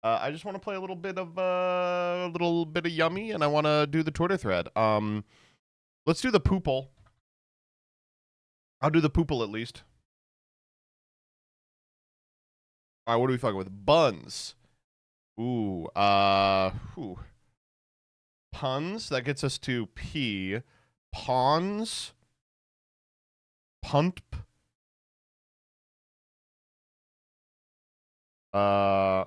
I just want to play a little bit of yummy, and I want to do the Twitter thread. Let's do the poople. I'll do the poople at least. All right, what are we fucking with? Buns. Ooh, puns. That gets us to P. Pawns. Punt. I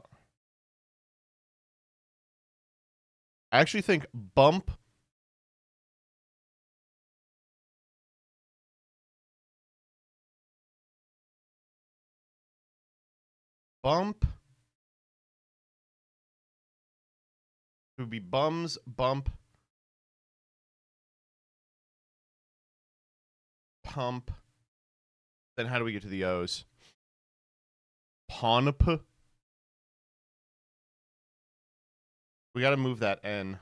actually think bump. Bump. It would be bums, bump, pump. Then how do we get to the O's? Pawnp. We got to move that N.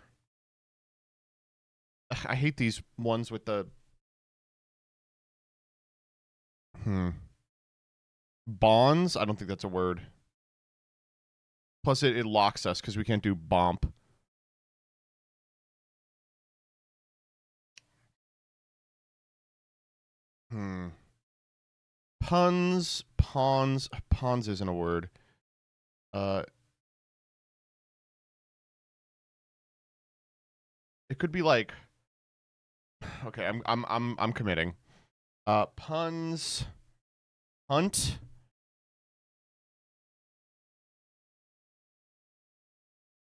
I hate these ones with the. Bonds? I don't think that's a word. Plus, it locks us because we can't do bomp. Puns, pawns. Pawns isn't a word. It could be like. Okay, I'm committing. Puns. Hunt.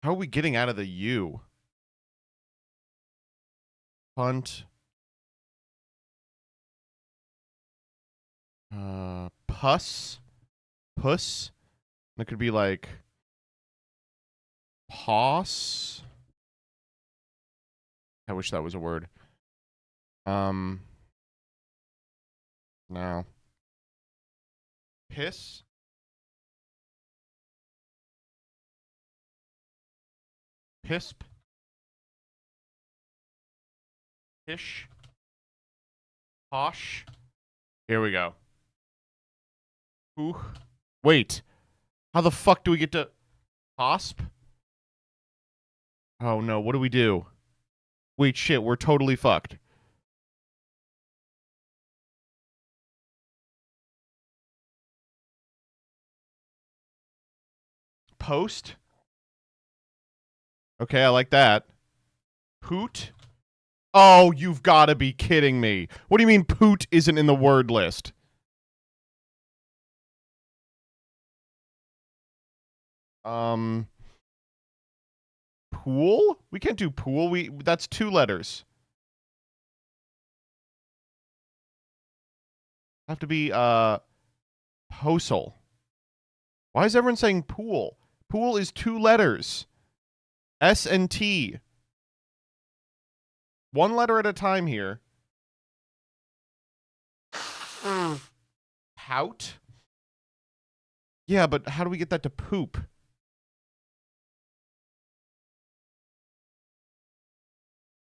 How are we getting out of the U? Hunt. Puss. Puss. It could be like Poss. I wish that was a word. No. Piss. Pisp. Pish. Posh. Here we go. Ooh. Wait. How the fuck do we get to Posp? Oh no, what do we do? Wait, shit, we're totally fucked. Post? Okay, I like that. Poot? Oh, you've got to be kidding me. What do you mean poot isn't in the word list? Pool? We can't do pool. That's 2 letters. Have to be postal. Why is everyone saying pool? Pool is 2 letters. S and T. 1 letter at a time here. Pout? Yeah, but how do we get that to poop?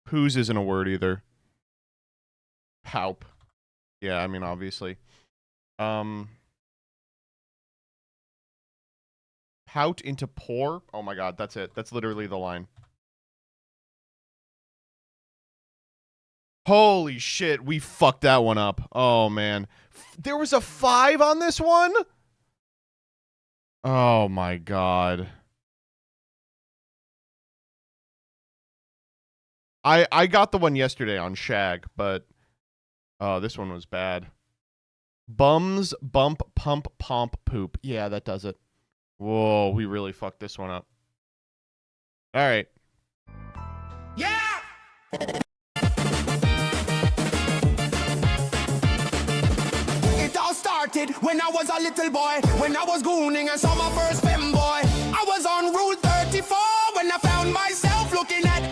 Poos isn't a word either. Paup. Yeah, I mean, obviously. Pout into pour? Oh my god, that's it. That's literally the line. Holy shit, we fucked that one up. Oh man. There was a 5 on this one? Oh my god. I got the one yesterday on Shag, but this one was bad. Bums, bump, pump, pomp, poop. Yeah, that does it. Whoa, we really fucked this one up. All right. Yeah! It all started when I was a little boy, when I was gooning and saw my first femboy. I was on Rule 34 when I found myself looking at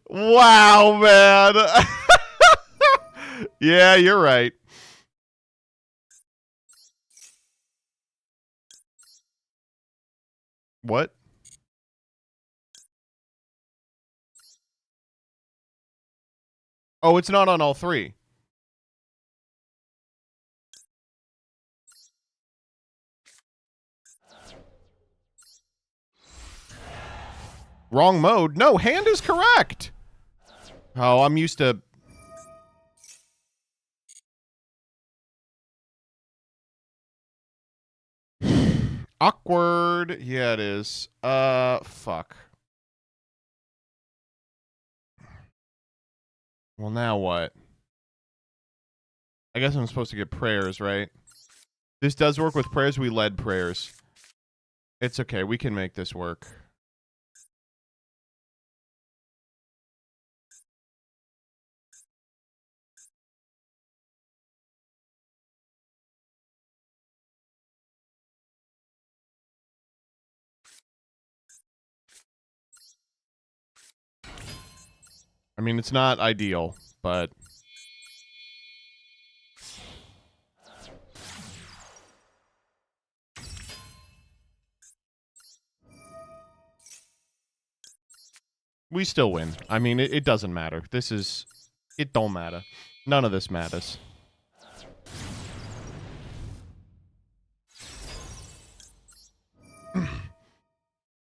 Wow, man. Yeah, you're right. What? Oh, it's not on all three. Wrong mode. No, hand is correct. Oh, I'm used to... Awkward. Yeah, it is. Fuck. Well, now what? I guess I'm supposed to get prayers, right? This does work with prayers. We led prayers. It's okay. We can make this work. I mean, it's not ideal, but... we still win. I mean, it doesn't matter. This is... It don't matter. None of this matters.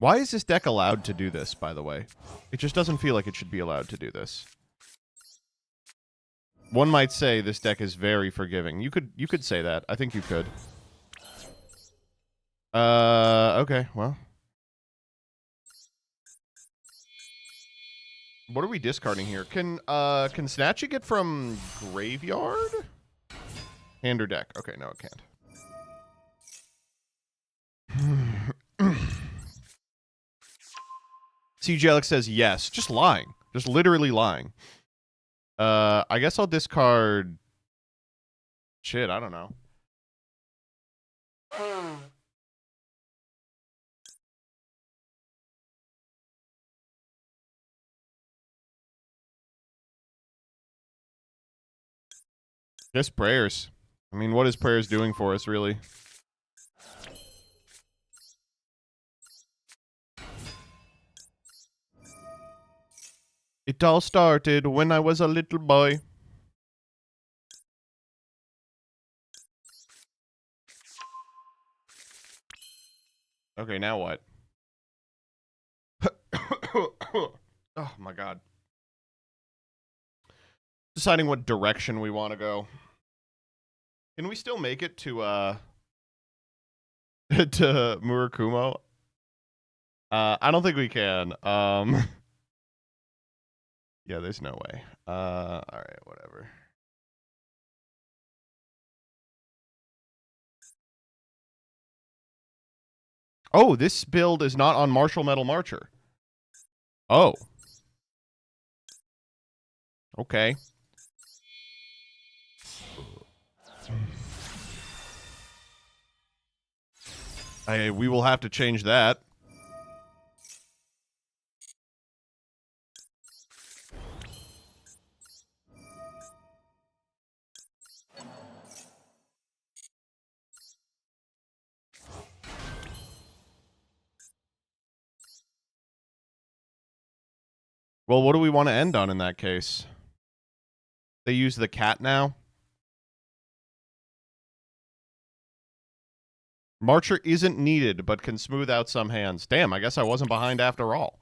Why is this deck allowed to do this, by the way? It just doesn't feel like it should be allowed to do this. One might say this deck is very forgiving. You could say that. I think you could. Okay, well. What are we discarding here? Can Snatch it get from graveyard? Hand or deck? Okay, no, it can't. CJ Alex says yes. Just lying. Just literally lying. I guess I'll discard... Shit, I don't know. Guess prayers. I mean, what is prayers doing for us, really? It all started when I was a little boy. Okay, now what? Oh, my God. Deciding what direction we want to go. Can we still make it to, to Murakumo? I don't think we can. Yeah, there's no way. Alright, whatever. Oh, this build is not on Martial Metal Marcher. Oh. Okay. We will have to change that. Well, what do we want to end on in that case? They use the cat now? Marcher isn't needed, but can smooth out some hands. Damn, I guess I wasn't behind after all.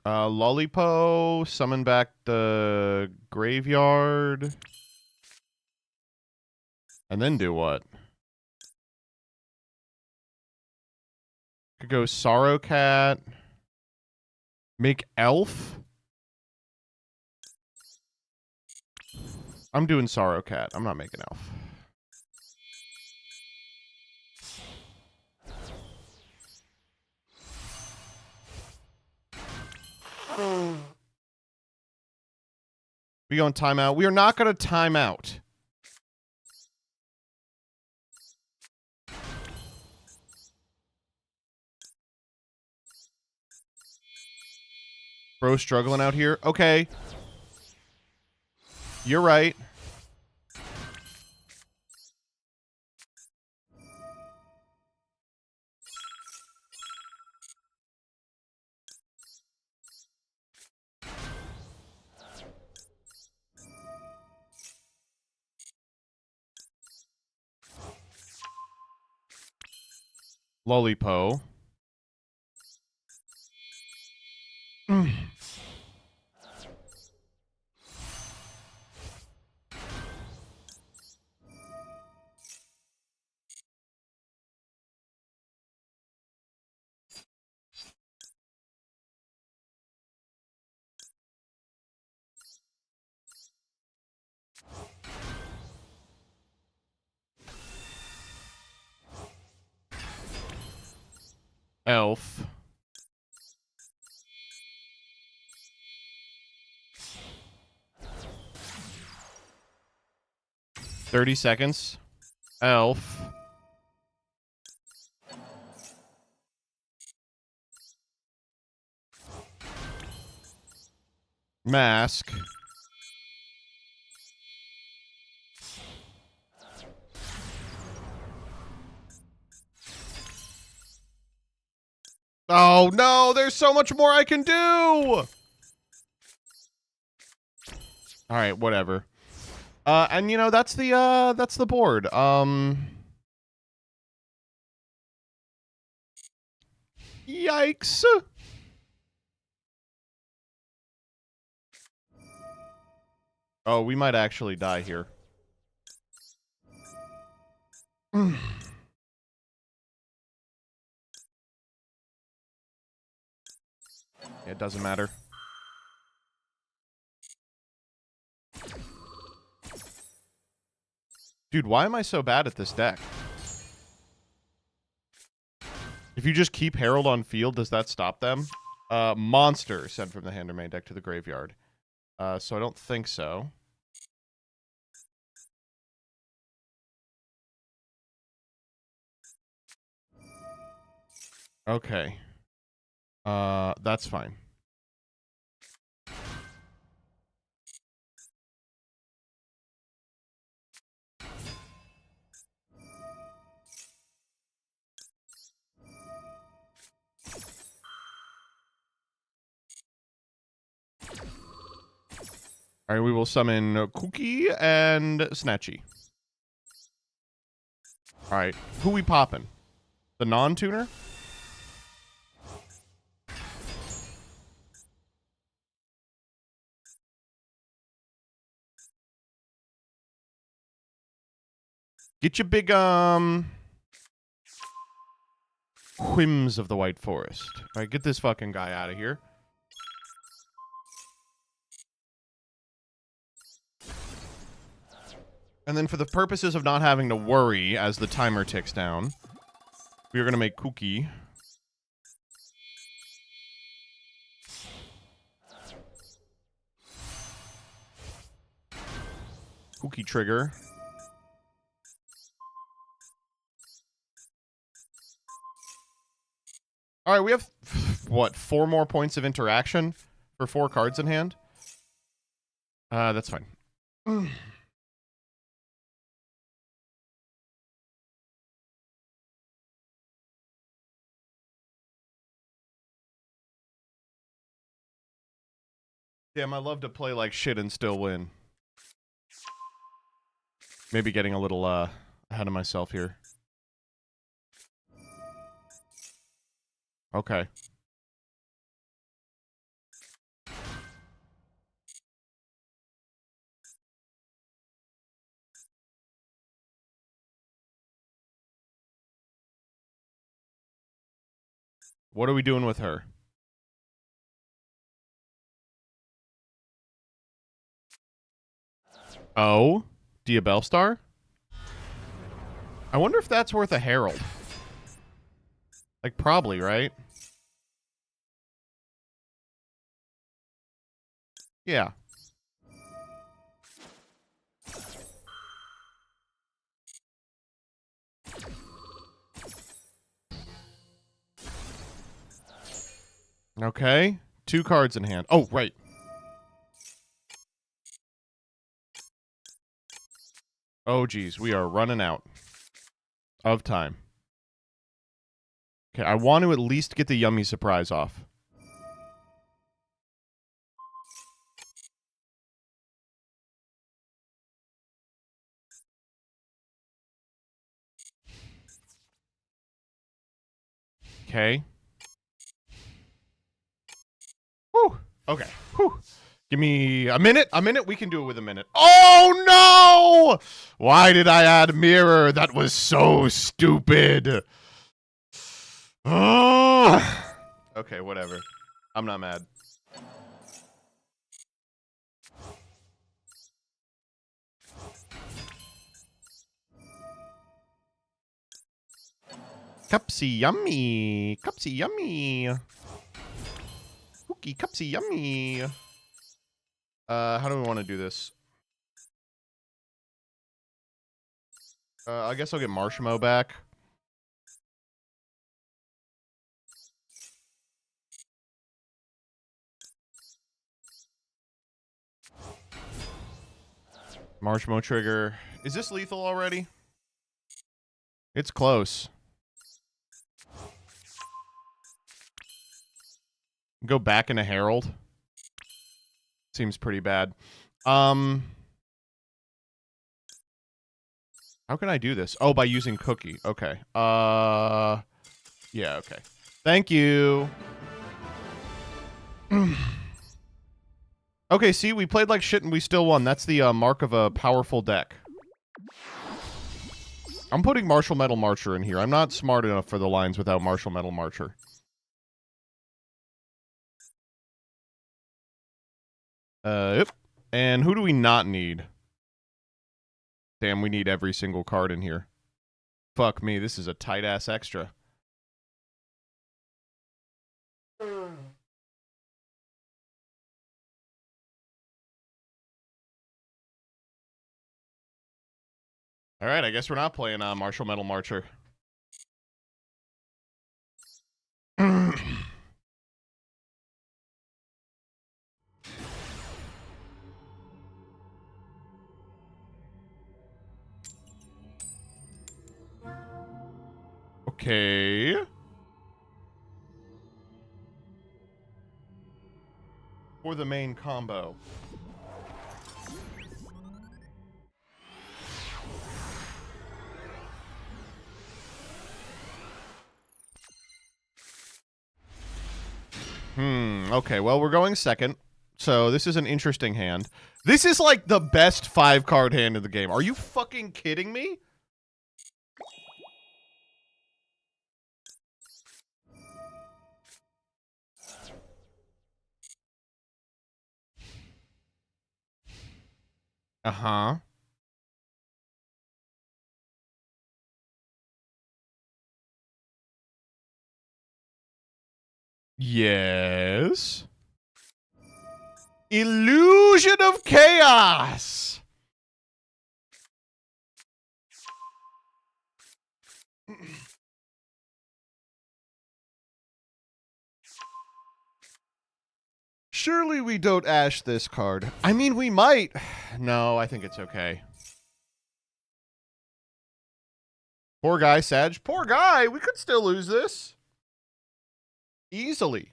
Lollipo, summon back the graveyard. And then do what? Could go Sorrow Cat. Make Elf. I'm doing Sorrow Cat. I'm not making Elf. We going timeout? We are not going to time out. Bro struggling out here. Okay. You're right. Lollipo. Elf. $30. Elf. Mask. Oh no, there's so much more I can do. All right, whatever. And you know, that's the board. Yikes. Oh, we might actually die here. It doesn't matter. Dude, why am I so bad at this deck? If you just keep Herald on field, does that stop them? Monster sent from the hand or main deck to the graveyard. So I don't think so. Okay. That's fine. All right, we will summon Cookie and Snatchy. All right, who we popping? The non-tuner? Get your big, whims of the White Forest. All right, get this fucking guy out of here. And then for the purposes of not having to worry as the timer ticks down, we are going to make Cookie. Cookie trigger. All right, we have, what, 4 more points of interaction for 4 cards in hand? That's fine. Damn, I love to play like shit and still win. Maybe getting a little ahead of myself here. Okay. What are we doing with her? Oh, Diabellstar? I wonder if that's worth a Herald. Like, probably, right? Yeah. Okay. 2 cards in hand. Oh, right. Oh, geez. We are running out of time. Okay, I want to at least get the yummy surprise off. Okay. Whew. Okay. Whew. Give me a minute. A minute. We can do it with a minute. Oh, no! Why did I add mirror? That was so stupid. Oh. Okay, whatever. I'm not mad. Cupsy yummy. Cupsy yummy. Cookie cupsy yummy. How do we want to do this? I guess I'll get Marshmallow back. Marshmallow trigger. Is this lethal already? It's close. Go back into Herald. Seems pretty bad. How can I do this? Oh, by using Cookie. Okay. Yeah, okay. Thank you. Okay, see, we played like shit and we still won. That's the mark of a powerful deck. I'm putting Martial Metal Marcher in here. I'm not smart enough for the lines without Martial Metal Marcher. Yep. And who do we not need? Damn, we need every single card in here. Fuck me, this is a tight-ass extra. Alright, I guess we're not playing Martial Metal Marcher. Okay. For the main combo. Okay, well, we're going second. So this is an interesting hand. This is like the best 5-card hand in the game. Are you fucking kidding me? Uh-huh. Yes. Illusion of Chaos. Surely we don't ash this card. I mean, we might. No, I think it's okay. Poor guy, Sag. Poor guy. We could still lose this. Easily.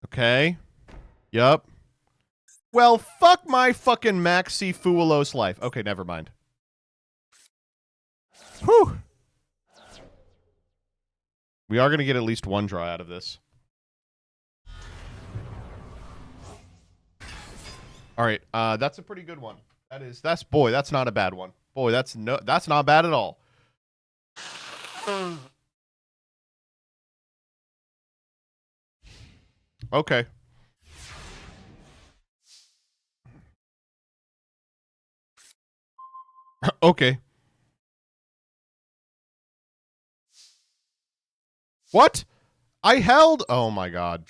Okay. Yup. Well, fuck my fucking Maxi Fuelos life. Okay, never mind. Whew. We are going to get at least one draw out of this. All right, that's a pretty good one. Boy, that's not a bad one. Boy, that's not bad at all. Okay. Okay. What? I held. Oh my god.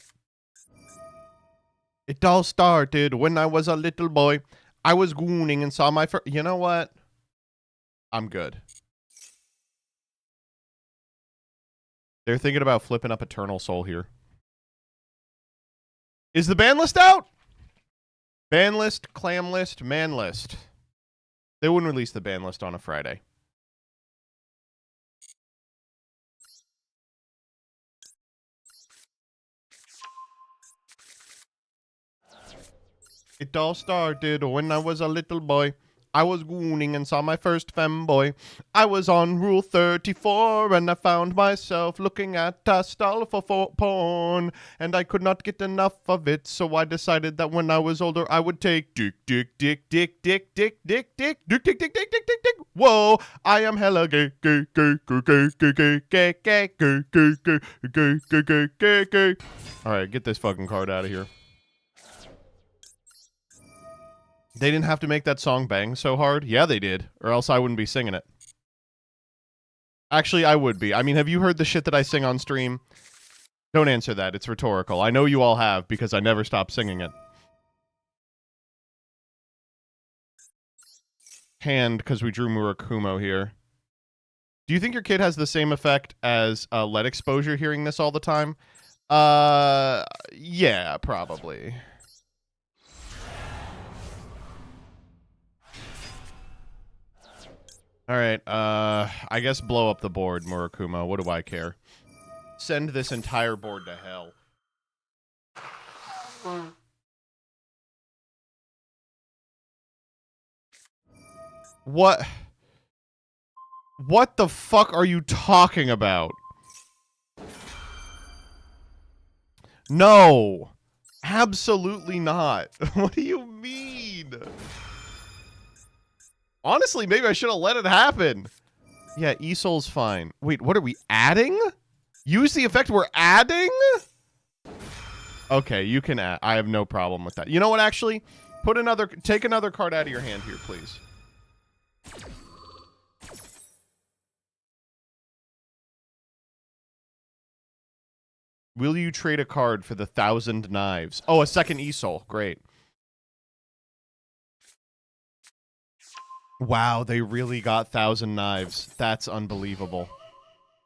It all started when I was a little boy. I was gooning and saw my first. You know what? I'm good. They're thinking about flipping up Eternal Soul here. Is the ban list out? Ban list, clam list, man list. They wouldn't release the ban list on a Friday. It all started when I was a little boy. I was gooning and saw my first femboy. I was on Rule 34 and I found myself looking at a stall for porn. And I could not get enough of it, so I decided that when I was older I would take dick, dick, dick, dick, dick, dick, dick, dick, dick, dick, dick, dick, dick, dick, dick. Whoa, I am hella gay, gay, gay, gay, gay, gay, gay, gay, gay, gay, gay, gay, gay, gay, gay, gay, gay. All right, get this fucking card out of here. They didn't have to make that song bang so hard. Yeah, they did. Or else I wouldn't be singing it. Actually, I would be. I mean, have you heard the shit that I sing on stream? Don't answer that. It's rhetorical. I know you all have because I never stop singing it. Hand, because we drew Murakumo here. Do you think your kid has the same effect as lead exposure hearing this all the time? Yeah, probably. All right, I guess blow up the board, Murakumo. What do I care? Send this entire board to hell. What? What the fuck are you talking about? No. Absolutely not. What do you mean? Honestly, maybe I should have let it happen. Yeah, Esol's fine. Wait, what are we adding? Use the effect we're adding? Okay, you can add. I have no problem with that. You know what, actually? Take another card out of your hand here, please. Will you trade a card for the 1,000 knives? Oh, a second Esol. Great. Wow, they really got 1,000 knives. That's unbelievable.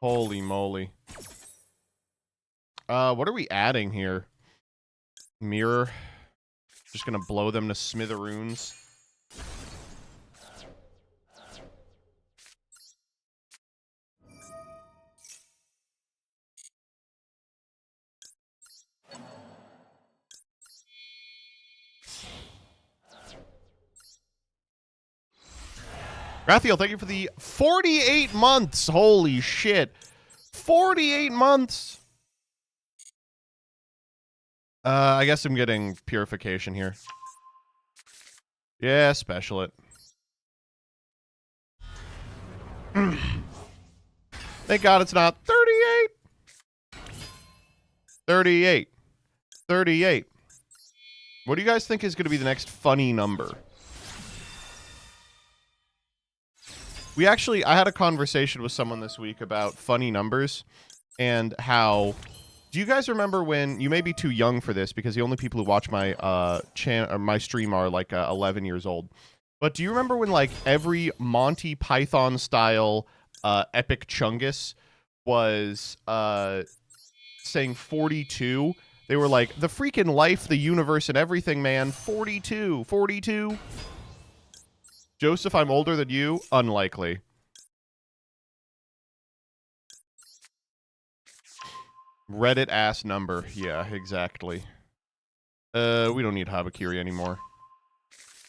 Holy moly. What are we adding here? Mirror. Just gonna blow them to smithereens. Rathiel, thank you for the 48 months. Holy shit. 48 months. I guess I'm getting purification here. Yeah, special it. Thank God it's not 38. 38. 38. What do you guys think is going to be the next funny number? I had a conversation with someone this week about funny numbers and how... Do you guys remember when... You may be too young for this because the only people who watch my my stream are like 11 years old. But do you remember when like every Monty Python style epic chungus was saying 42? They were like, the freaking life, the universe, and everything, man. 42. 42. Joseph, I'm older than you. Unlikely. Reddit ass number. Yeah, exactly. We don't need Habakiri anymore.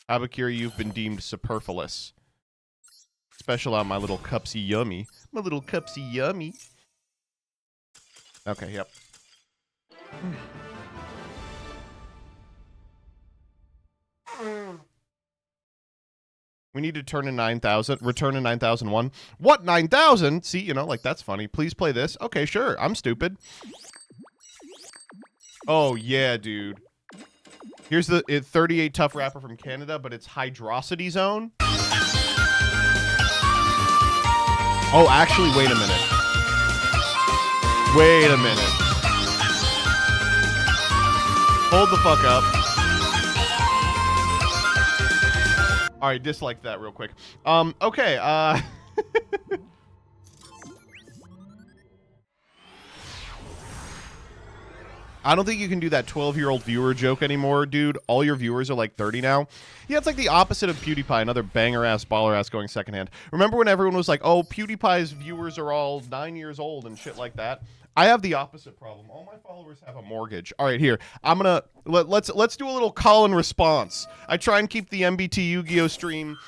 Habakiri, you've been deemed superfluous. Special out my little cupsy yummy. My little cupsy yummy. Okay, yep. We need to turn in 9,000. Return in 9,001. What? 9,000? See, you know, like, that's funny. Please play this. Okay, sure. I'm stupid. Oh, yeah, dude. Here's the 38 tough wrapper from Canada, but it's Hydrosity Zone. Oh, actually, wait a minute. Wait a minute. Hold the fuck up. All right, dislike that real quick. Okay, I don't think you can do that 12-year-old viewer joke anymore, dude. All your viewers are like 30 now. Yeah, it's like the opposite of PewDiePie, another banger-ass, baller-ass going secondhand. Remember when everyone was like, oh, PewDiePie's viewers are all 9 years old and shit like that? I have the opposite problem. All my followers have a mortgage. All right, here. I'm gonna let's do a little call and response. I try and keep the MBT Yu-Gi-Oh stream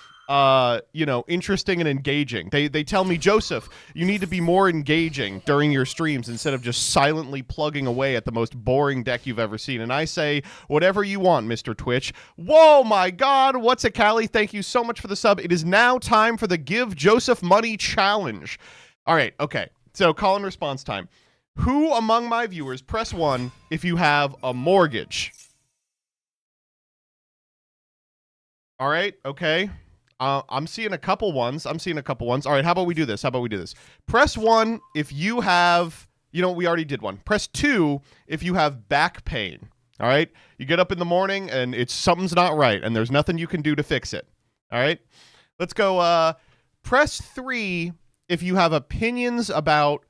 interesting and engaging. They tell me, Joseph, you need to be more engaging during your streams instead of just silently plugging away at the most boring deck you've ever seen. And I say, whatever you want, Mr. Twitch. Whoa, my God. What's it, Callie? Thank you so much for the sub. It is now time for the Give Joseph Money Challenge. All right, okay. So call and response time. Who among my viewers, press 1 if you have a mortgage. All right, okay. I'm seeing a couple ones. All right, how about we do this? Press 1 if you have, we already did one. Press 2 if you have back pain. All right? You get up in the morning and something's not right and there's nothing you can do to fix it. All right? Let's go. Press 3 if you have opinions about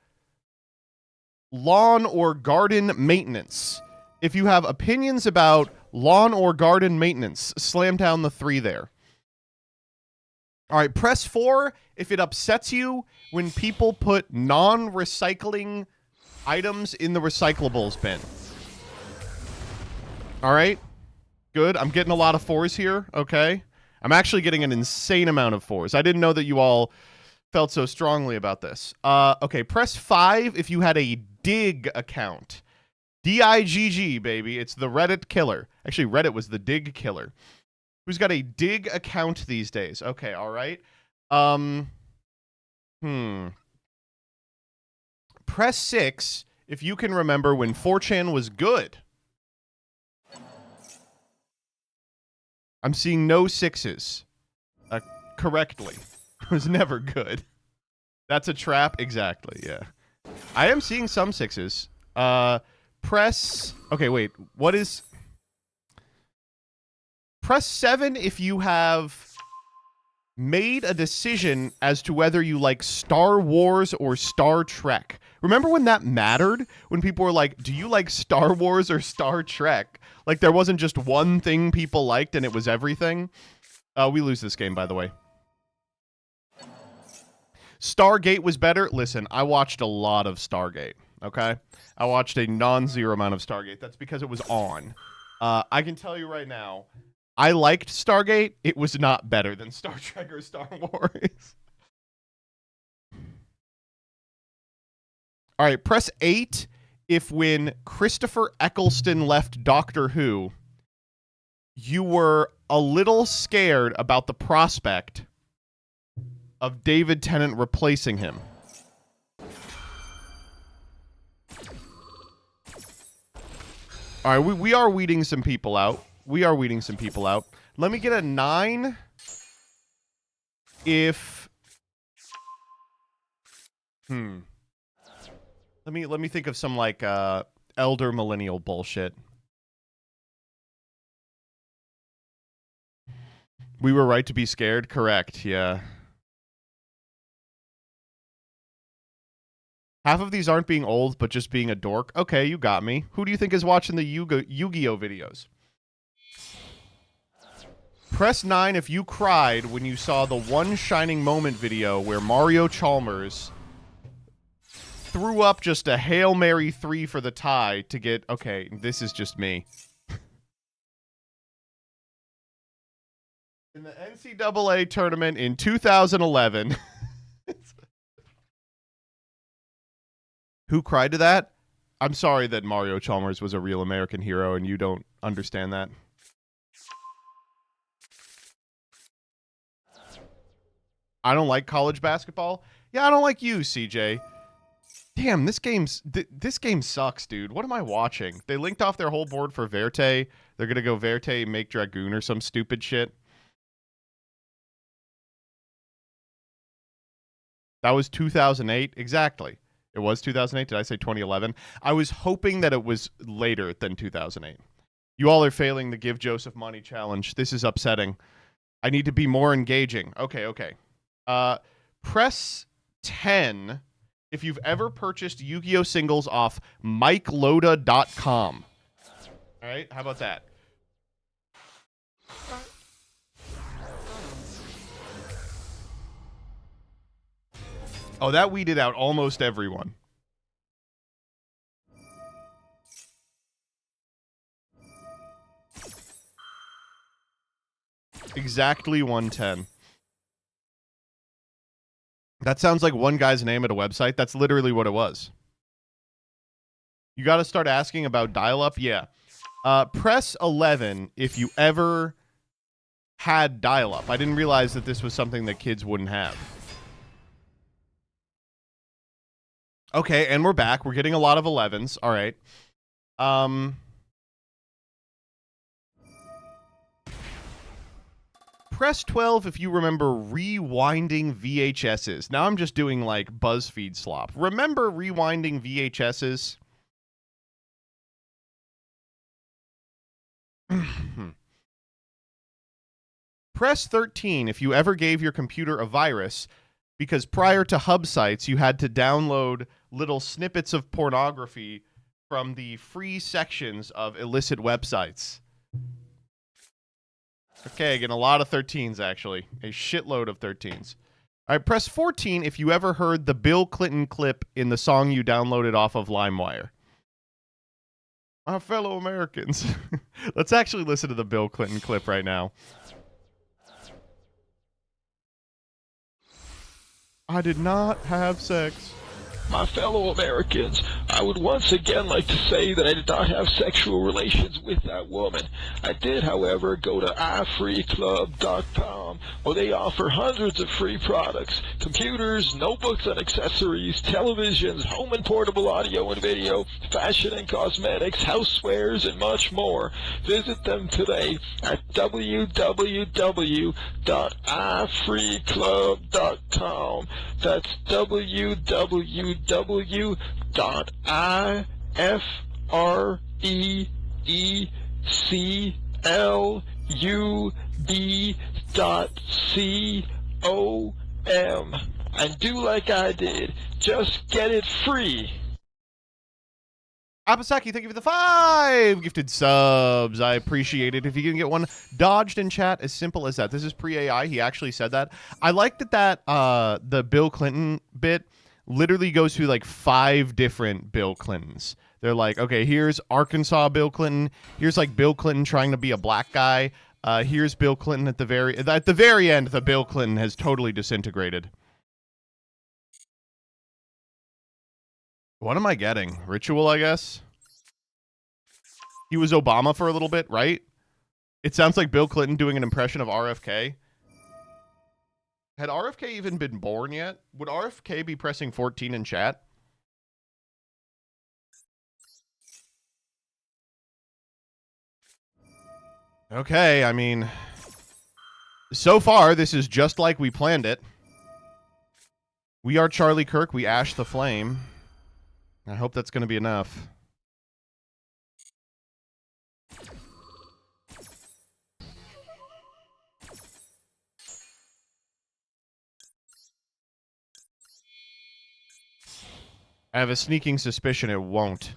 lawn or garden maintenance. If you have opinions about lawn or garden maintenance, slam down the 3 there. All right, press 4 if it upsets you when people put non-recycling items in the recyclables bin. All right, good. I'm getting a lot of 4s here, okay? I'm actually getting an insane amount of 4s. I didn't know that you all felt so strongly about this. Okay, press 5 if you had a Dig account. D-I-G-G, baby. It's the Reddit killer. Actually, Reddit was the Dig killer. Who's got a Dig account these days? Okay, all right. Press 6 if you can remember when 4chan was good. I'm seeing no 6s. Correctly. It was never good. That's a trap? Exactly, yeah. I am seeing some 6s. Press... Okay, wait. What is... Press 7 if you have made a decision as to whether you like Star Wars or Star Trek. Remember when that mattered? When people were like, do you like Star Wars or Star Trek? Like there wasn't just one thing people liked and it was everything. We lose this game, by the way. Stargate was better. Listen, I watched a lot of Stargate, okay? I watched a non-zero amount of Stargate. That's because it was on. I can tell you right now, I liked Stargate. It was not better than Star Trek or Star Wars. All right, press 8 if when Christopher Eccleston left Doctor Who, you were a little scared about the prospect of David Tennant replacing him. All right, we are weeding some people out. Let me get a 9 if... Let me think of some, like, elder millennial bullshit. We were right to be scared? Correct, yeah. Half of these aren't being old, but just being a dork. Okay, you got me. Who do you think is watching the Yu-Gi-Oh videos? Press 9 if you cried when you saw the One Shining Moment video where Mario Chalmers threw up just a Hail Mary 3 for the tie to get... Okay, this is just me. In the NCAA tournament in 2011... Who cried to that? I'm sorry that Mario Chalmers was a real American hero and you don't understand that. I don't like college basketball. Yeah, I don't like you, CJ. Damn, this game sucks, dude. What am I watching? They linked off their whole board for Verte. They're going to go Verte, make Dragoon or some stupid shit. That was 2008? Exactly. It was 2008? Did I say 2011? I was hoping that it was later than 2008. You all are failing the Give Joseph Money challenge. This is upsetting. I need to be more engaging. Okay. Press 10 if you've ever purchased Yu-Gi-Oh! Singles off MikeLoda.com. All right, how about that? Oh, that weeded out almost everyone. Exactly 110. That sounds like one guy's name at a website. That's literally what it was. You got to start asking about dial-up? Yeah. Press 11 if you ever had dial-up. I didn't realize that this was something that kids wouldn't have. Okay, and we're back. We're getting a lot of 11s. All right. Press 12 if you remember rewinding VHSs. Now I'm just doing like BuzzFeed slop. Remember rewinding VHSs? Press 13 if you ever gave your computer a virus, because prior to hub sites, you had to download little snippets of pornography from the free sections of illicit websites. Okay, again, a lot of 13s, actually. A shitload of 13s. All right, press 14 if you ever heard the Bill Clinton clip in the song you downloaded off of LimeWire. My fellow Americans. Let's actually listen to the Bill Clinton clip right now. I did not have sex. My fellow Americans, I would once again like to say that I did not have sexual relations with that woman. I did, however, go to ifreeclub.com, where they offer hundreds of free products: computers, notebooks and accessories, televisions, home and portable audio and video, fashion and cosmetics, housewares, and much more. Visit them today at www.ifreeclub.com. That's www.ifreeclub.com. And do like I did. Just get it free. Apasaki, thank you for the 5 gifted subs. I appreciate it. If you can get one dodged in chat, as simple as that. This is pre-AI. He actually said that. I like that the Bill Clinton bit literally goes through like 5 different Bill Clintons. They're like, okay, here's Arkansas Bill Clinton. Here's like Bill Clinton trying to be a black guy. Here's Bill Clinton at the very end. The Bill Clinton has totally disintegrated. What am I getting? Ritual, I guess? He was Obama for a little bit, right? It sounds like Bill Clinton doing an impression of RFK. Had RFK even been born yet? Would RFK be pressing 14 in chat? Okay, I mean, so far, this is just like we planned it. We are Charlie Kirk. We ash the flame. I hope that's going to be enough. I have a sneaking suspicion it won't.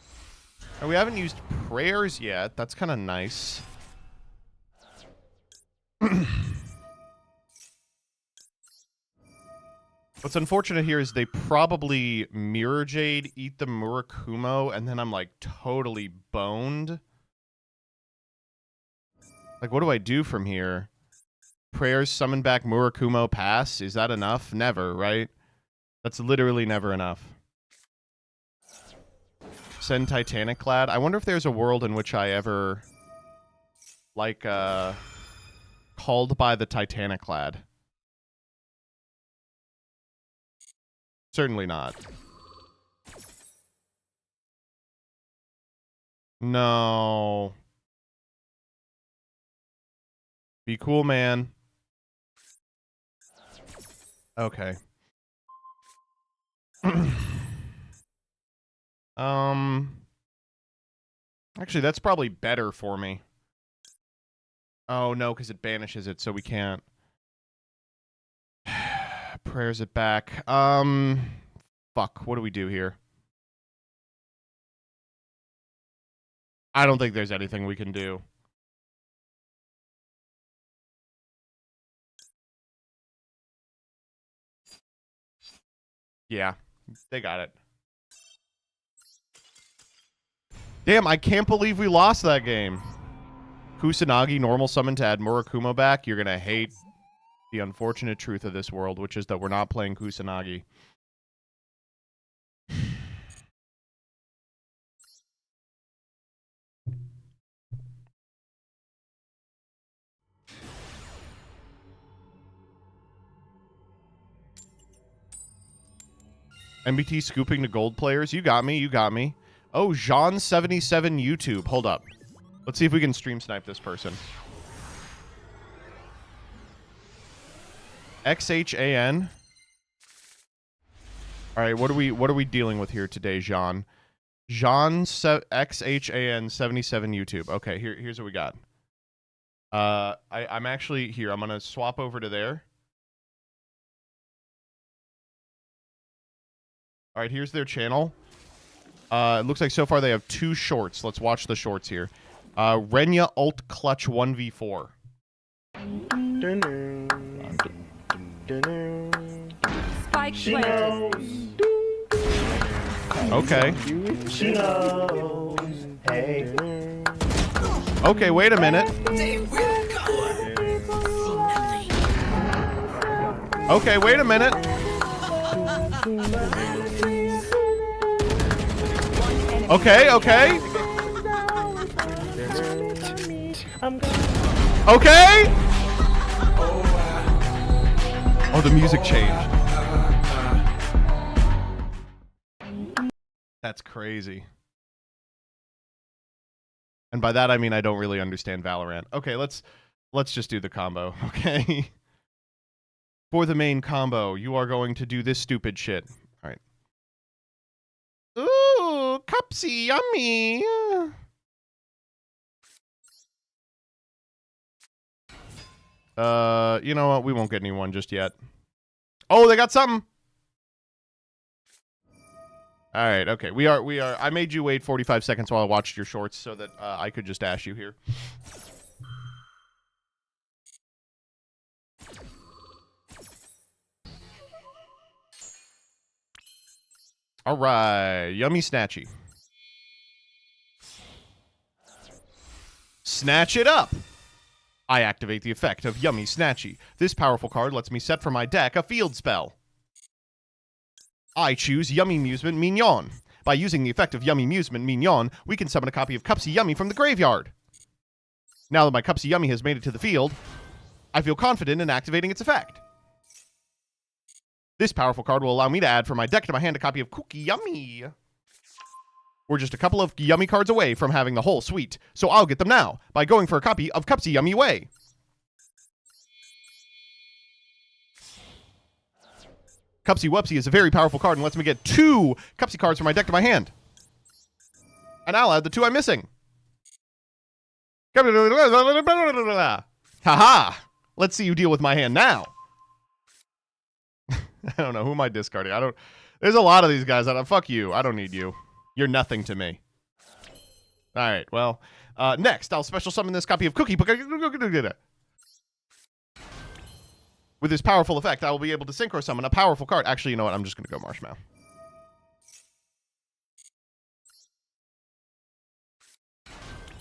And we haven't used prayers yet. That's kind of nice. What's unfortunate here is they probably Mirror Jade, eat the Murakumo, and then I'm like totally boned. Like, what do I do from here? Prayers, summon back Murakumo, pass? Is that enough? Never, right? That's literally never enough. Send Titanic Clad. I wonder if there's a world in which I ever, like, called by the Titanic Clad. Certainly not. No. Be cool, man. Okay. Actually, that's probably better for me. Oh, no, because it banishes it, so we can't. Prayers it back. Fuck, what do we do here? I don't think there's anything we can do. Yeah, they got it. Damn, I can't believe we lost that game. Kusanagi, normal summon to add Murakumo back. You're going to hate the unfortunate truth of this world, which is that we're not playing Kusanagi. MBT scooping to gold players. You got me. You got me. Oh, Jean77 YouTube. Hold up. Let's see if we can stream snipe this person. XHAN. All right, what are we dealing with here today, Jean? XHAN 77 YouTube. Okay, here's what we got. I'm actually here. I'm gonna swap over to there. All right, here's their channel. It looks like so far they have 2 shorts. Let's watch the shorts here. Renya Alt Clutch 1v4. Spike planted. Okay. She knows. Hey. Okay, wait a minute. Okay, wait a minute. Okay, okay. Okay! Oh, the music changed. That's crazy. And by that I mean I don't really understand Valorant. Okay, let's just do the combo, okay? For the main combo, you are going to do this stupid shit. All right. Ooh, cupsy, yummy. You know what? We won't get anyone just yet. Oh, they got something. All right, okay. We are. I made you wait 45 seconds while I watched your shorts so that I could just dash you here. All right, yummy snatchy. Snatch it up. I activate the effect of Yummy Snatchy. This powerful card lets me set from my deck a field spell. I choose Yummy Musement Mignon. By using the effect of Yummy Musement Mignon, we can summon a copy of Cupsy Yummy from the graveyard. Now that my Cupsy Yummy has made it to the field, I feel confident in activating its effect. This powerful card will allow me to add from my deck to my hand a copy of Cookie Yummy. We're just a couple of Yummy cards away from having the whole suite, so I'll get them now by going for a copy of Cupsy Yummy Way. Cupsy Wupsy is a very powerful card and lets me get 2 Cupsy cards from my deck to my hand. And I'll add the 2 I'm missing. Haha! Let's see you deal with my hand now. I don't know. Who am I discarding? There's a lot of these guys. Fuck you. I don't need you. You're nothing to me. All right. Well, next, I'll special summon this copy of Cookie. With this powerful effect, I will be able to synchro summon a powerful card. Actually, you know what? I'm just going to go Marshmallow.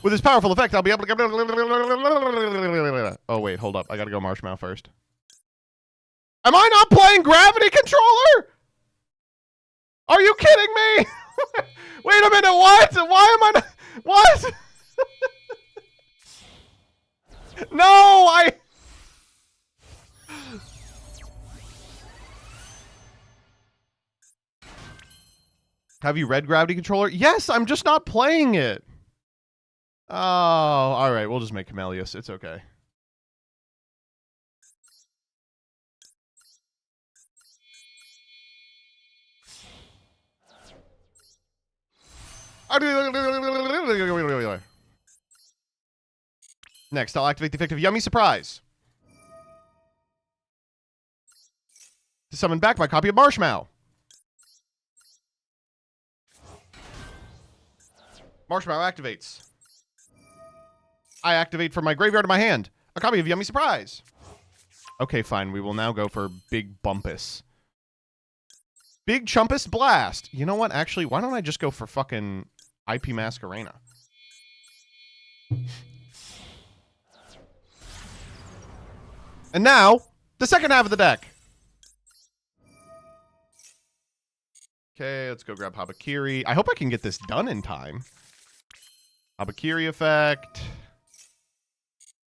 With this powerful effect, I'll be able to... Oh, wait. Hold up. I got to go Marshmallow first. Am I not playing Gravity Controller? Are you kidding me? Wait a minute, what? Why am I not... What? No, Have you read Gravity Controller? Yes, I'm just not playing it. Oh, alright, we'll just make Camellius. It's okay. Next, I'll activate the effect of Yummy Surprise to summon back my copy of Marshmallow. Marshmallow activates. I activate from my graveyard of my hand a copy of Yummy Surprise. Okay, fine. We will now go for Big Bumpus. Big Chumpus Blast. You know what? Actually, why don't I just go for fucking IP Masquerena? And now, the second half of the deck. Okay, let's go grab Habakiri. I hope I can get this done in time. Habakiri effect.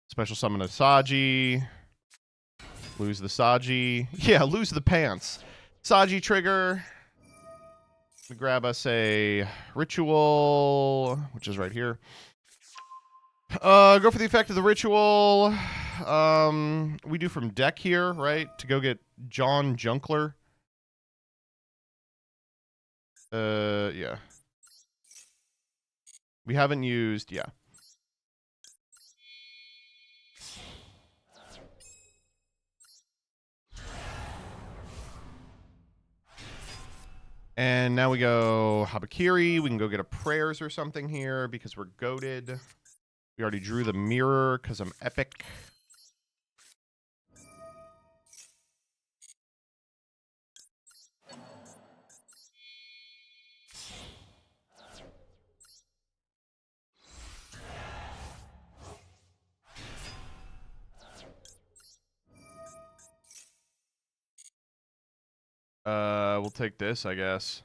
Special summon a Saji. Lose the Saji. Yeah, lose the pants. Saji trigger. Grab us a Ritual, which is right here. Go for the effect of the Ritual. We do from deck here, right? To go get John Junkler. Yeah. We haven't used, yeah. And now we go Habakiri. We can go get a Prayers or something here because we're goated. We already drew the mirror because I'm epic. We'll take this, I guess.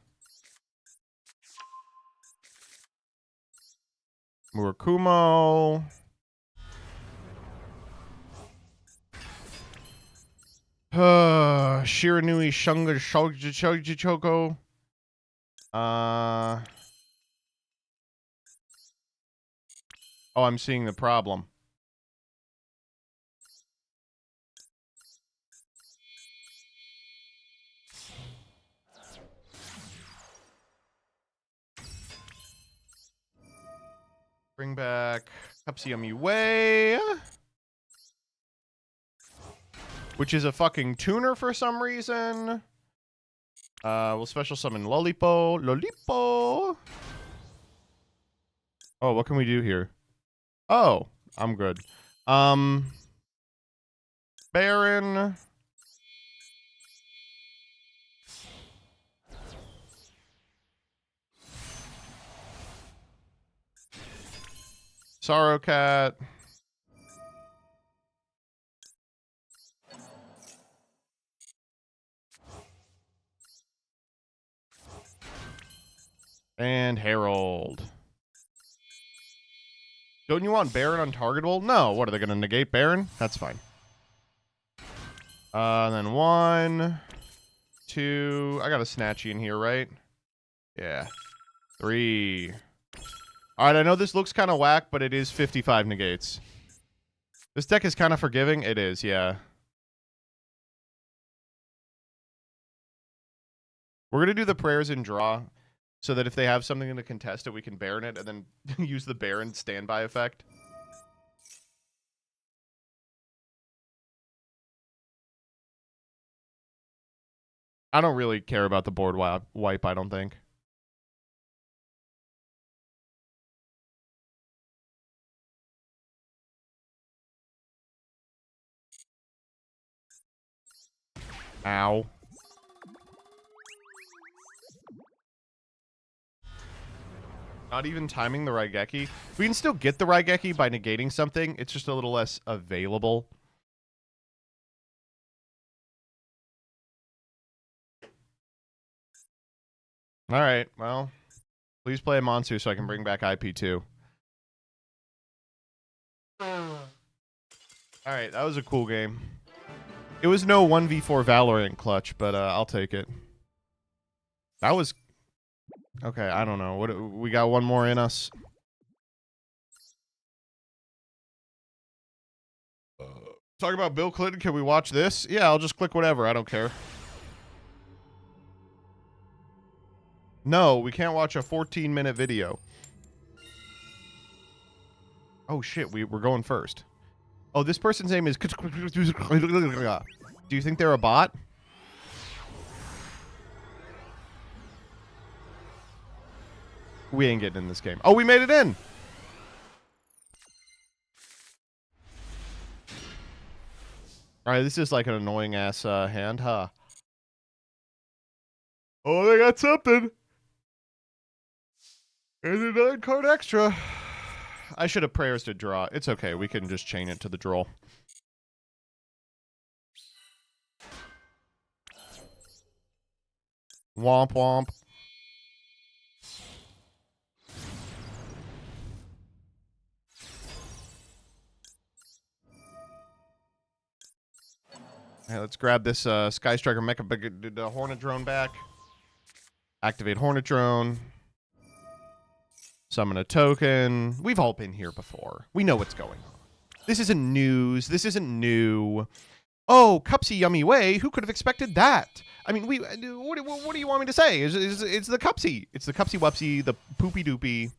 Murakumo. Shiranui Shunga Choco. Oh, I'm seeing the problem. Bring back Hepsium Way, which is a fucking tuner for some reason. We'll special summon Lolipo. Oh, what can we do here? Oh, I'm good. Baron. Sorrow Cat. And Herald. Don't you want Baron untargetable? No. What, are they going to negate Baron? That's fine. And then 1, 2. I got a Snatchy in here, right? Yeah. 3. Alright, I know this looks kind of whack, but it is 55 negates. This deck is kind of forgiving. It is, yeah. We're going to do the Prayers and draw, so that if they have something to contest it, we can Baron it, and then use the Baron standby effect. I don't really care about the board wipe, I don't think. Ow. Not even timing the Raigeki. We can still get the Raigeki by negating something. It's just a little less available. Alright, well. Please play a monster so I can bring back IP2. Alright, that was a cool game. It was no 1v4 Valorant clutch, but I'll take it. That was... Okay, I don't know. What we got one more in us. Talk about Bill Clinton. Can we watch this? Yeah, I'll just click whatever. I don't care. No, we can't watch a 14-minute video. Oh shit, we're going first. Oh, this person's name is... Do you think they're a bot? We ain't getting in this game. Oh, we made it in! Alright, this is like an annoying-ass hand, huh? Oh, they got something! And a 9-card extra. I should have prayers to draw. It's okay, we can just chain it to the draw. Womp womp. Alright, let's grab this Sky Striker Mecha Hornet Drone back. Activate Hornet Drone. Summon a token. We've all been here before. We know what's going on. This isn't news. This isn't new. Oh, Cupsy Yummy Way. Who could have expected that? I mean, what do you want me to say? It's the Cupsy. It's the Cupsy Wupsy, the Poopy Doopy.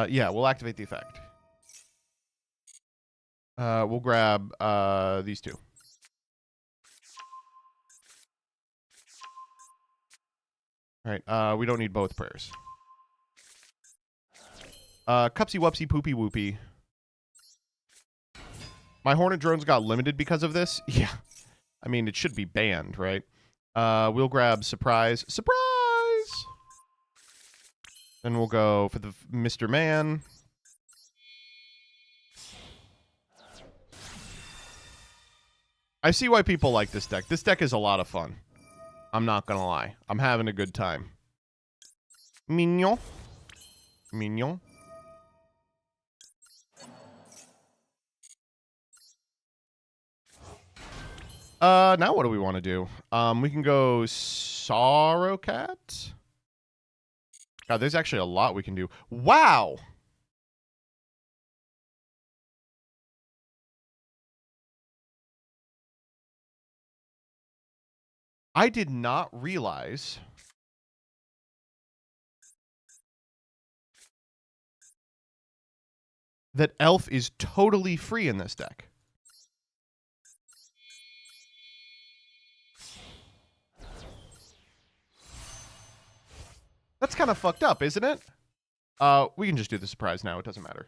Yeah, we'll activate the effect. We'll grab these two. All right, we don't need both prayers. Cupsy Wupsy Poopy Whoopy. My Hornet Drones got limited because of this. Yeah. I mean, it should be banned, right? We'll grab Surprise. Surprise! Then we'll go for the Mr. Man. I see why people like this deck. This deck is a lot of fun. I'm not gonna lie. I'm having a good time. Mignon. Mignon. Now what do we want to do? We can go Sorrowcat. God, there's actually a lot we can do. Wow! I did not realize that Elf is totally free in this deck. That's kind of fucked up, isn't it? We can just do the surprise now. It doesn't matter.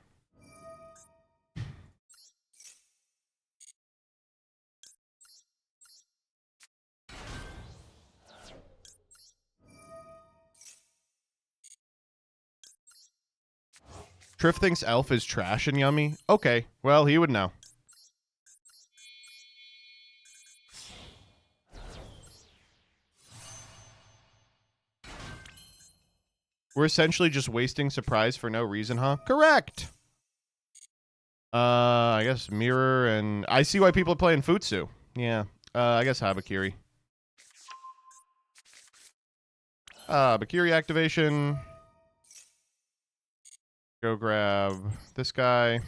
Triff thinks Elf is trash and yummy. Okay, well, he would know. We're essentially just wasting surprise for no reason, huh? Correct! I guess Mirror and... I see why people are playing Futsu. Yeah. I guess Habakiri. Bakiri activation. Go grab this guy.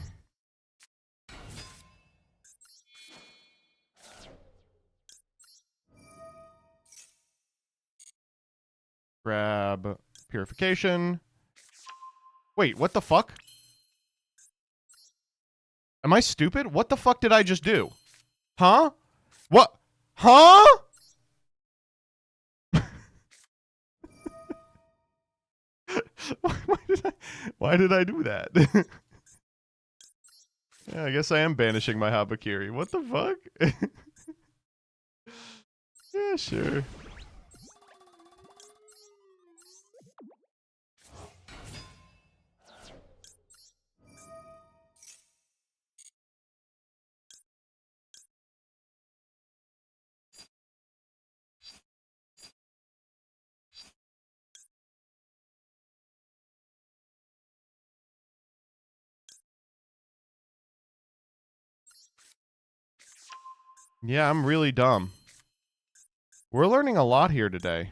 Grab Purification. Wait, what the fuck? Am I stupid? What the fuck did I just do? Huh? What? Huh? Why did I do that? Yeah, I guess I am banishing my Habakiri. What the fuck? Yeah, sure. Yeah, I'm really dumb. We're learning a lot here today.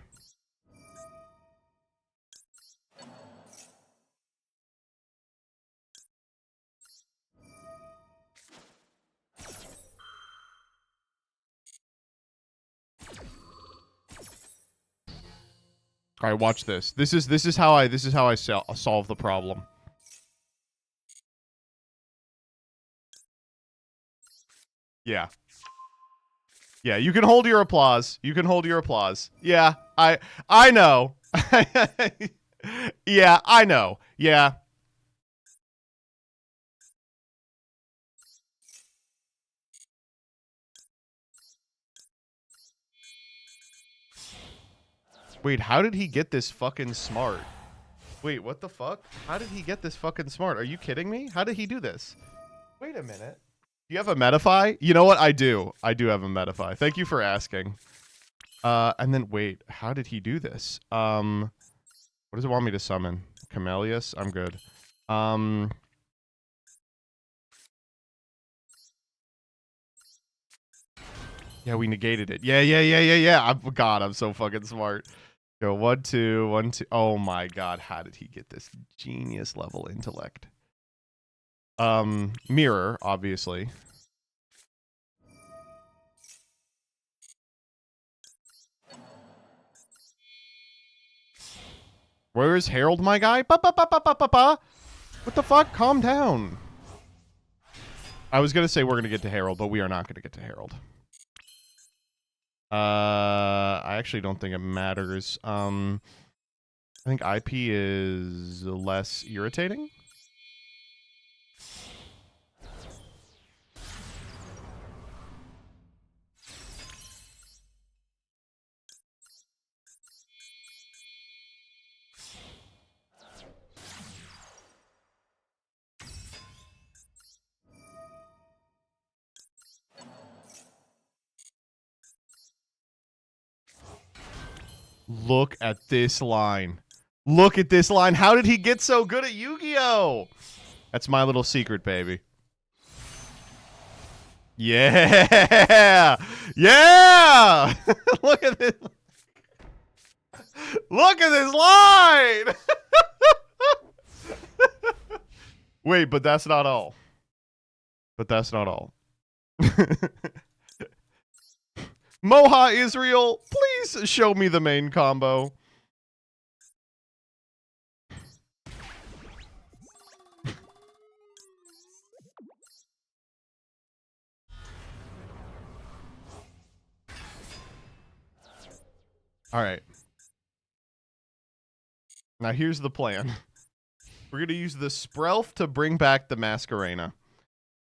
All right, watch this. This is how I solve the problem. Yeah. Yeah, you can hold your applause. You can hold your applause. Yeah, I know. Yeah, I know. Yeah. Wait, how did he get this fucking smart? Wait, what the fuck? How did he get this fucking smart? Are you kidding me? How did he do this? Wait a minute. Do you have a Metafy? You know what? I do. I do have a Metafy. Thank you for asking. And then wait, how did he do this? What does it want me to summon? Camellius? I'm good. Yeah, we negated it. Yeah. God, I'm so fucking smart. Go 1, 2, 1, 2. Oh my god, how did he get this genius level intellect? Mirror, obviously. Where is Harold, my guy? What the fuck? Calm down. I was gonna say we're gonna get to Harold, but we are not gonna get to Harold. I actually don't think it matters. I think IP is less irritating. Look at this line. Look at this line. How did he get so good at Yu-Gi-Oh? That's my little secret, baby. Yeah. Yeah. Look at this. Look at this line. Wait, but that's not all. But that's not all. Moha Israel, please show me the main combo. All right. Now here's the plan. We're going to use the Sprelf to bring back the Masquerena.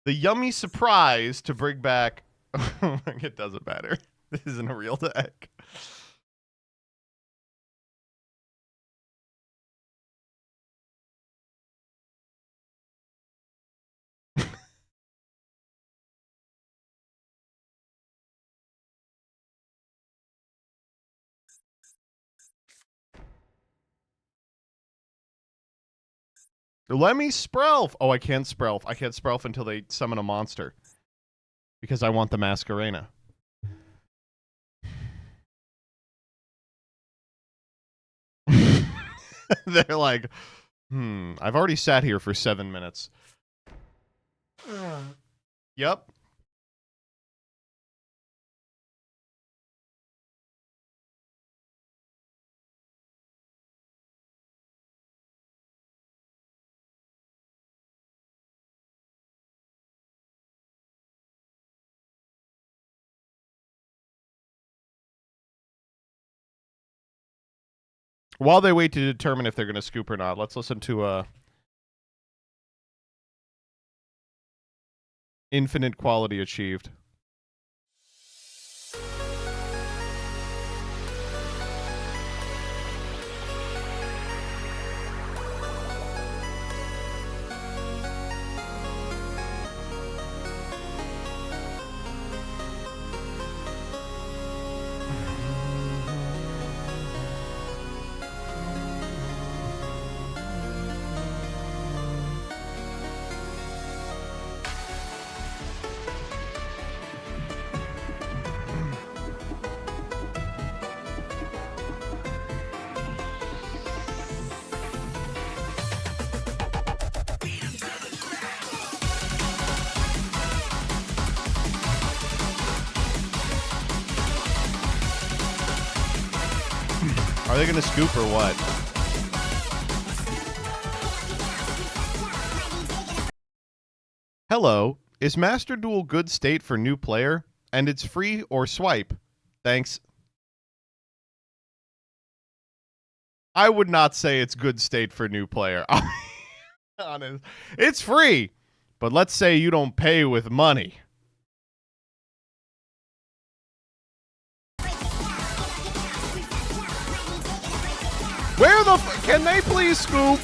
The Yummy Surprise to bring back... It doesn't matter. This isn't a real deck. Let me Sprelf. Oh, I can't Sprelf. I can't Sprelf until they summon a monster. Because I want the Masquerena. They're like, I've already sat here for 7 minutes. Yep. While they wait to determine if they're going to scoop or not, let's listen to Infinite Quality Achieved. Are they going to scoop or what? Hello, Is Master Duel good state for new player? And it's free or swipe? Thanks. I would not say it's good state for new player. Honest. It's free, but let's say you don't pay with money. Where the can they please scoop?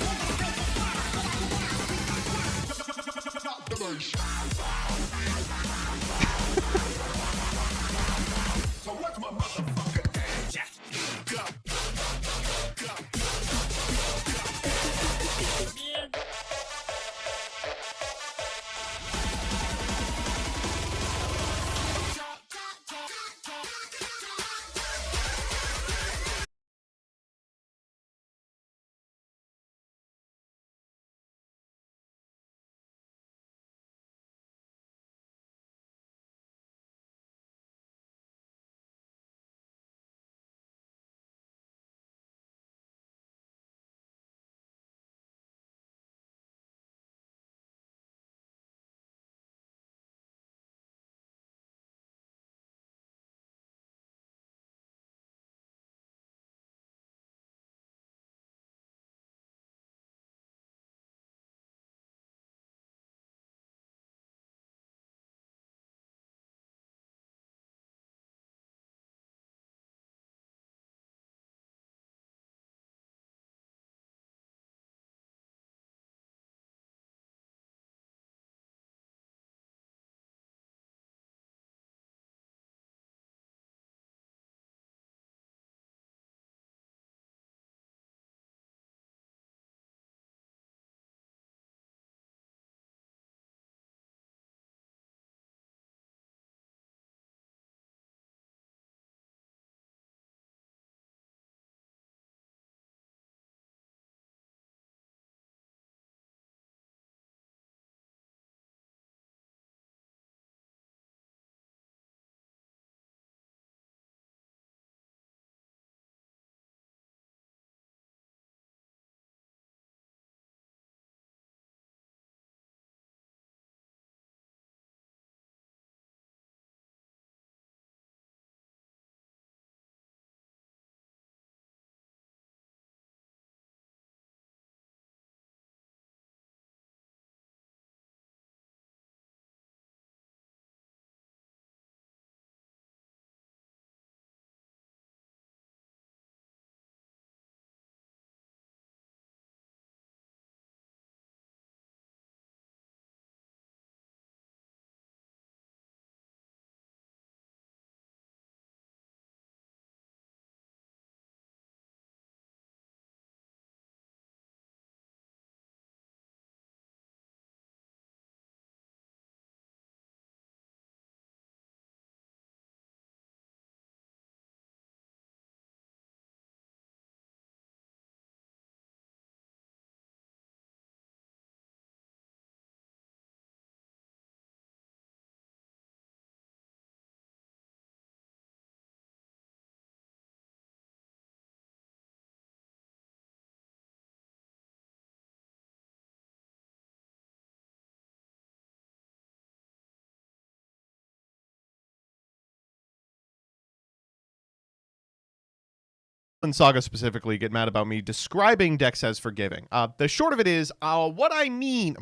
And Saga specifically get mad about me describing decks as forgiving. The short of it is, what I mean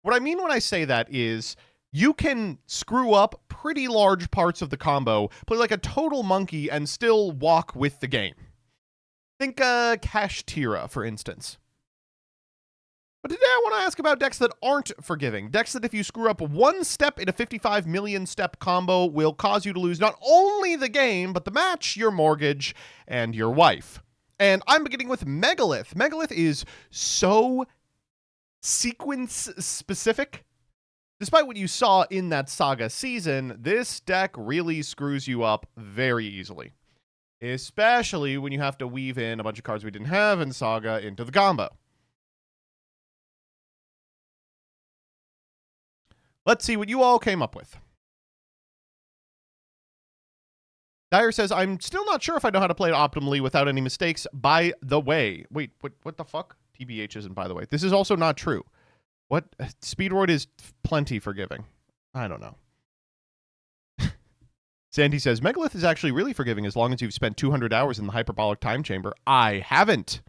when I say that is you can screw up pretty large parts of the combo, play like a total monkey, and still walk with the game. Think Cash Tira, for instance. But today I want to ask about decks that aren't forgiving. Decks that if you screw up one step in a 55 million step combo will cause you to lose not only the game, but the match, your mortgage, and your wife. And I'm beginning with Megalith. Megalith is so sequence specific. Despite what you saw in that Saga season, this deck really screws you up very easily. Especially when you have to weave in a bunch of cards we didn't have in Saga into the combo. Let's see what you all came up with. Dyer says, I'm still not sure if I know how to play it optimally without any mistakes, by the way. Wait, what the fuck? TBH isn't by the way. This is also not true. What? Speedroid is plenty forgiving. I don't know. Sandy says, Megalith is actually really forgiving as long as you've spent 200 hours in the hyperbolic time chamber. I haven't.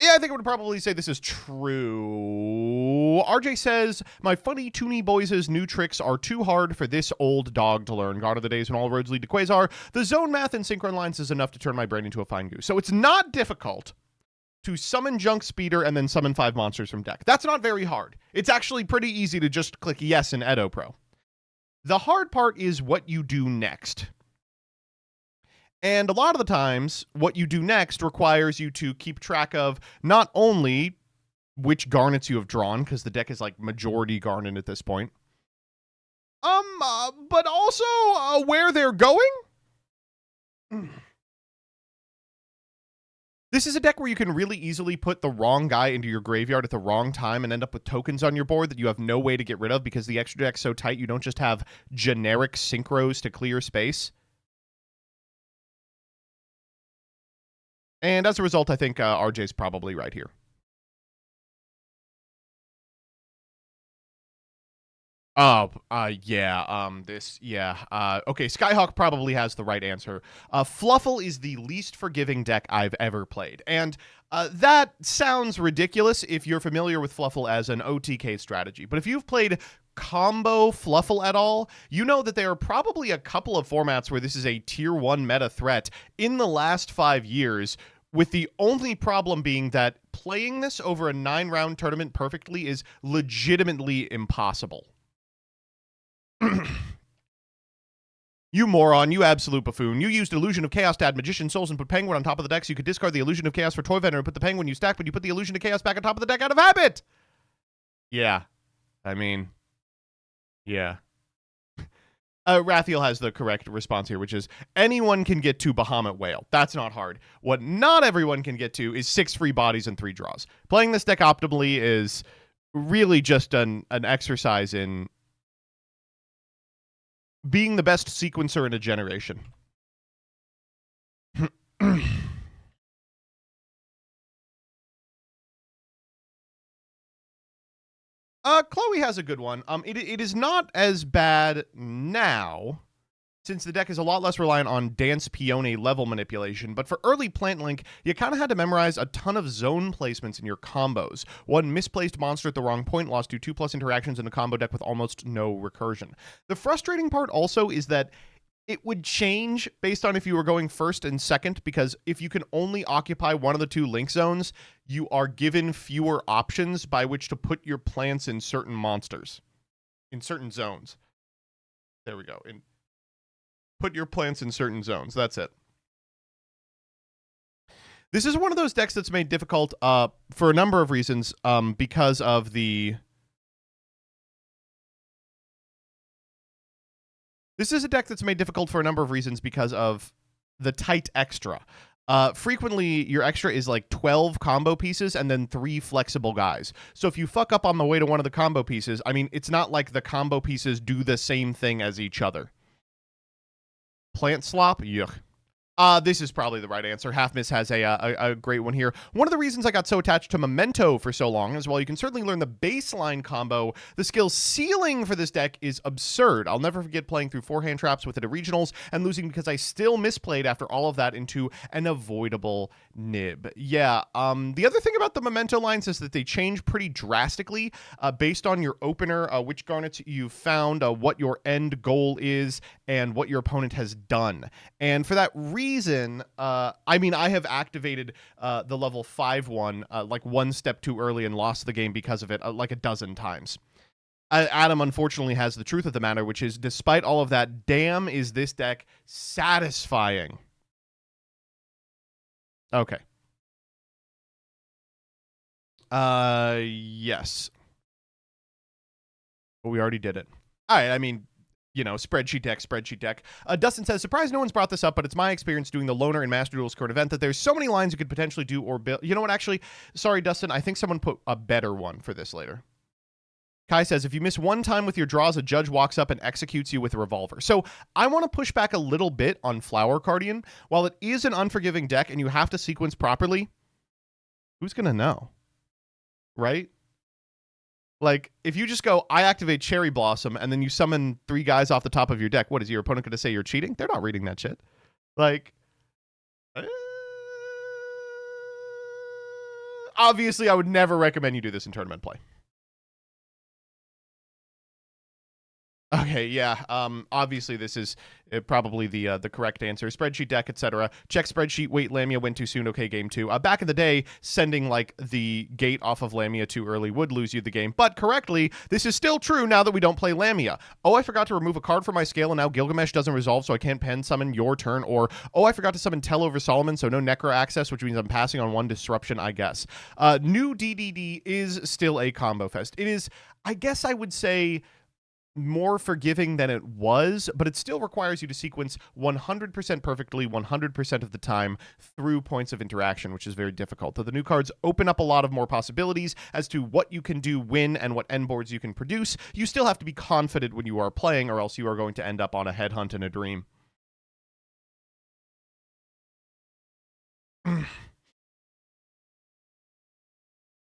Yeah, I think I would probably say this is true. RJ says, my funny Toonie Boys' new tricks are too hard for this old dog to learn. Gone are the days when all roads lead to Quasar. The zone math and synchron lines is enough to turn my brain into a fine goose. So it's not difficult to summon Junk Speeder and then summon 5 monsters from deck. That's not very hard. It's actually pretty easy to just click yes in Edo Pro. The hard part is what you do next. And a lot of the times, what you do next requires you to keep track of not only which garnets you have drawn, because the deck is like majority garnet at this point, but also where they're going. This is a deck where you can really easily put the wrong guy into your graveyard at the wrong time and end up with tokens on your board that you have no way to get rid of because the extra deck's so tight you don't just have generic synchros to clear space. And as a result, I think RJ's probably right here. Oh, yeah, okay, Skyhawk probably has the right answer. Fluffle is the least forgiving deck I've ever played. And that sounds ridiculous if you're familiar with Fluffle as an OTK strategy. But if you've played combo Fluffle at all, you know that there are probably a couple of formats where this is a tier 1 meta threat in the last 5 years, with the only problem being that playing this over a 9-round tournament perfectly is legitimately impossible. You moron, you absolute buffoon. You used Illusion of Chaos to add Magician Souls and put Penguin on top of the deck so you could discard the Illusion of Chaos for Toy Vendor and put the Penguin you stacked, but you put the Illusion of Chaos back on top of the deck out of habit! Yeah. I mean, yeah. Rathiel has the correct response here, which is anyone can get to Bahamut Whale. That's not hard. What not everyone can get to is 6 free bodies and 3 draws. Playing this deck optimally is really just an exercise in being the best sequencer in a generation. Chloe has a good one. It is not as bad now, since the deck is a lot less reliant on Dance Peony level manipulation, but for early Plant Link, you kind of had to memorize a ton of zone placements in your combos. One misplaced monster at the wrong point lost you 2+ interactions in a combo deck with almost no recursion. The frustrating part also is that it would change based on if you were going first and second, because if you can only occupy one of the 2 link zones, you are given fewer options by which to put your plants in certain monsters. In certain zones. There we go. Put your plants in certain zones. That's it. This is one of those decks that's made difficult for a number of reasons because of the... This is a deck that's made difficult for a number of reasons because of the tight extra. Frequently, your extra is like 12 combo pieces and then 3 flexible guys. So if you fuck up on the way to one of the combo pieces, I mean, it's not like the combo pieces do the same thing as each other. Plant slop? Yuck. This is probably the right answer. Half Miss has a great one here. One of the reasons I got so attached to Memento for so long is while you can certainly learn the baseline combo, the skill ceiling for this deck is absurd. I'll never forget playing through 4 hand traps with it at regionals and losing because I still misplayed after all of that into an avoidable nib. Yeah, the other thing about the Memento lines is that they change pretty drastically based on your opener, which garnets you've found, what your end goal is, and what your opponent has done. And for that reason, I mean, I have activated the level 5 one like one step too early and lost the game because of it like a dozen times. Adam unfortunately has the truth of the matter, which is despite all of that, damn is this deck satisfying. Okay. Yes. But we already did it. All right, I mean, you know, spreadsheet deck. Dustin says, surprised no one's brought this up, but it's my experience doing the Loner and Master Duels current event that there's so many lines you could potentially do or build. You know what, actually, sorry, Dustin, I think someone put a better one for this later. Kai says, if you miss one time with your draws, a judge walks up and executes you with a revolver. So I want to push back a little bit on Flower Guardian. While it is an unforgiving deck and you have to sequence properly, who's going to know? Right? Like, if you just go, I activate Cherry Blossom, and then you summon 3 guys off the top of your deck, what is your opponent going to say you're cheating? They're not reading that shit. Like, obviously, I would never recommend you do this in tournament play. Okay, yeah. Obviously, this is probably the correct answer. Spreadsheet deck, etc. Check spreadsheet. Wait, Lamia went too soon. Okay, game 2. Back in the day, sending like the gate off of Lamia too early would lose you the game. But correctly, this is still true now that we don't play Lamia. Oh, I forgot to remove a card from my scale, and now Gilgamesh doesn't resolve, so I can't pen summon your turn. Or, oh, I forgot to summon Tell over Solomon, so no Necro access, which means I'm passing on 1 disruption, I guess. New DDD is still a combo fest. It is, I guess I would say, more forgiving than it was, but it still requires you to sequence 100% perfectly 100% of the time through points of interaction, which is very difficult. So the new cards open up a lot of more possibilities as to what you can do, win, and what end boards you can produce. You still have to be confident when you are playing, or else you are going to end up on a headhunt and a dream.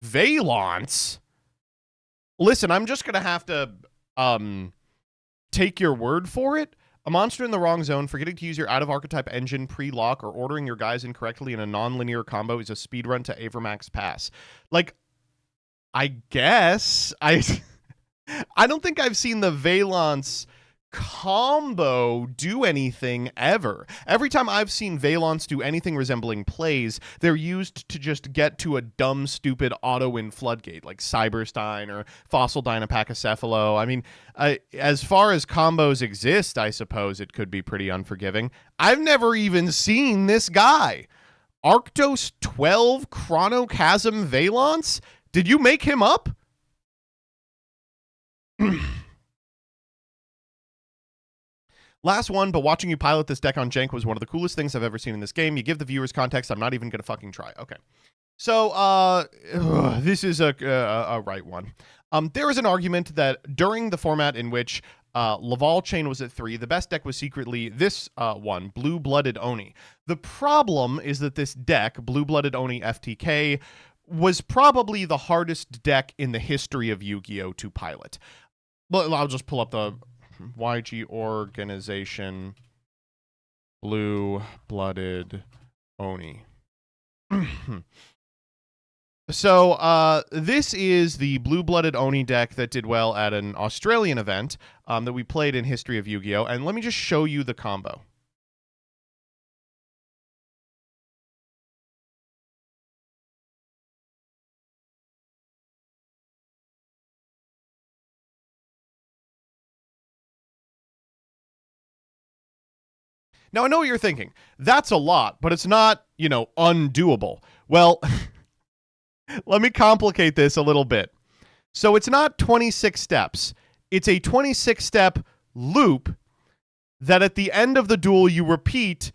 Valance? Listen, I'm just going to have to take your word for it. A monster in the wrong zone, forgetting to use your out-of-archetype engine pre-lock, or ordering your guys incorrectly in a non-linear combo is a speedrun to Avermax Pass. Like, I guess. I don't think I've seen the Valance combo do anything ever. Every time I've seen Valance do anything resembling plays, they're used to just get to a dumb, stupid auto-win floodgate, like Cyberstein or Fossil Dynapachycephalo. I mean, as far as combos exist, I suppose it could be pretty unforgiving. I've never even seen this guy. Arctos 12 Chronochasm Valance? Did you make him up? Last one, but watching you pilot this deck on Jank was one of the coolest things I've ever seen in this game. You give the viewers context. I'm not even going to fucking try. Okay. So, this is a right one. There is an argument that during the format in which Laval Chain was at 3, the best deck was secretly this one, Blue-Blooded Oni. The problem is that this deck, Blue-Blooded Oni FTK, was probably the hardest deck in the history of Yu-Gi-Oh! To pilot. Well, I'll just pull up the YG organization, Blue-Blooded Oni. So this is the Blue-Blooded Oni deck that did well at an Australian event that we played in History of Yu-Gi-Oh! And let me just show you the combo. Now, I know what you're thinking. That's a lot, but it's not, undoable. Well, let me complicate this a little bit. So it's not 26 steps. It's a 26-step loop that at the end of the duel you repeat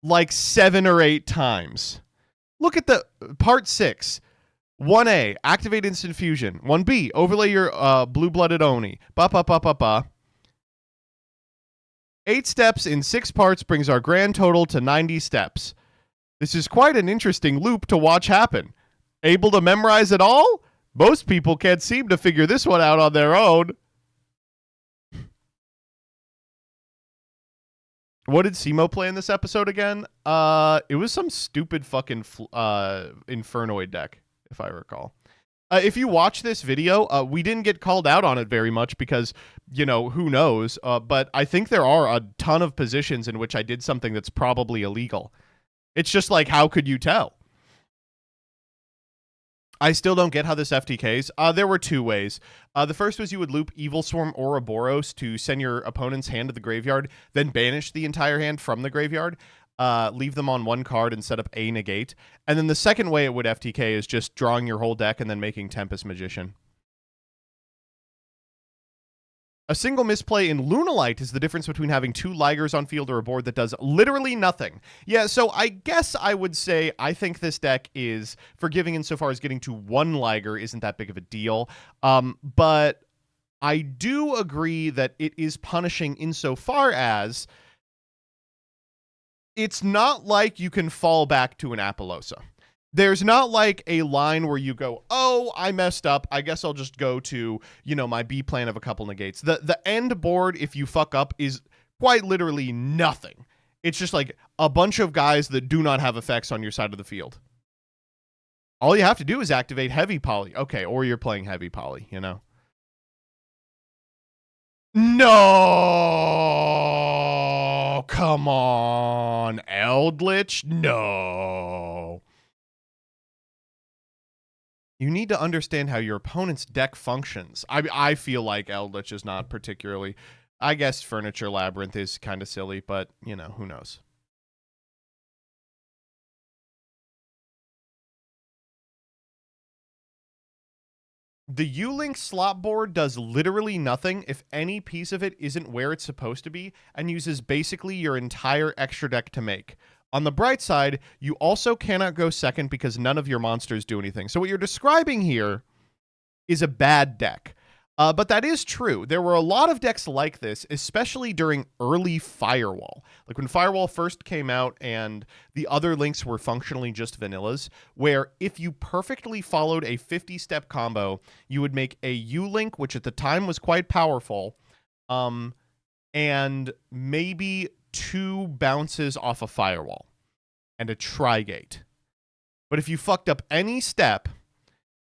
like 7 or 8 times. Look at the part 6. 1A, activate instant fusion. 1B, overlay your Blue-Blooded Oni. Ba ba ba ba ba. 8 steps in 6 parts brings our grand total to 90 steps. This is quite an interesting loop to watch happen. Able to memorize it all? Most people can't seem to figure this one out on their own. What did Simo play in this episode again? It was some stupid fucking Infernoid deck, if I recall. If you watch this video, we didn't get called out on it very much because, who knows? But I think there are a ton of positions in which I did something that's probably illegal. It's just like, how could you tell? I still don't get how this FTKs. There were 2 ways. The first was you would loop Evil Swarm Ouroboros to send your opponent's hand to the graveyard, then banish the entire hand from the graveyard. Leave them on 1 card and set up a negate. And then the second way it would FTK is just drawing your whole deck and then making Tempest Magician. A single misplay in Lunalite is the difference between having 2 Ligers on field or a board that does literally nothing. Yeah, so I guess I would say I think this deck is forgiving insofar as getting to 1 Liger isn't that big of a deal. But I do agree that it is punishing insofar as it's not like you can fall back to an Appaloosa. There's not like a line where you go, oh, I messed up. I guess I'll just go to, my B plan of a couple negates. The end board, if you fuck up, is quite literally nothing. It's just like a bunch of guys that do not have effects on your side of the field. All you have to do is activate heavy poly. Okay, or you're playing heavy poly, No, come on, Eldritch, no. You need to understand how your opponent's deck functions. I feel like Eldritch is not particularly. I guess Furniture Labyrinth is kind of silly, but, who knows. The U-Link slot board does literally nothing if any piece of it isn't where it's supposed to be and uses basically your entire extra deck to make. On the bright side, you also cannot go second because none of your monsters do anything. So what you're describing here is a bad deck. But that is true. There were a lot of decks like this, especially during early Firewall. Like when Firewall first came out and the other links were functionally just vanillas, where if you perfectly followed a 50-step combo, you would make a U-Link, which at the time was quite powerful, and maybe 2 bounces off a Firewall and a Trigate. But if you fucked up any step,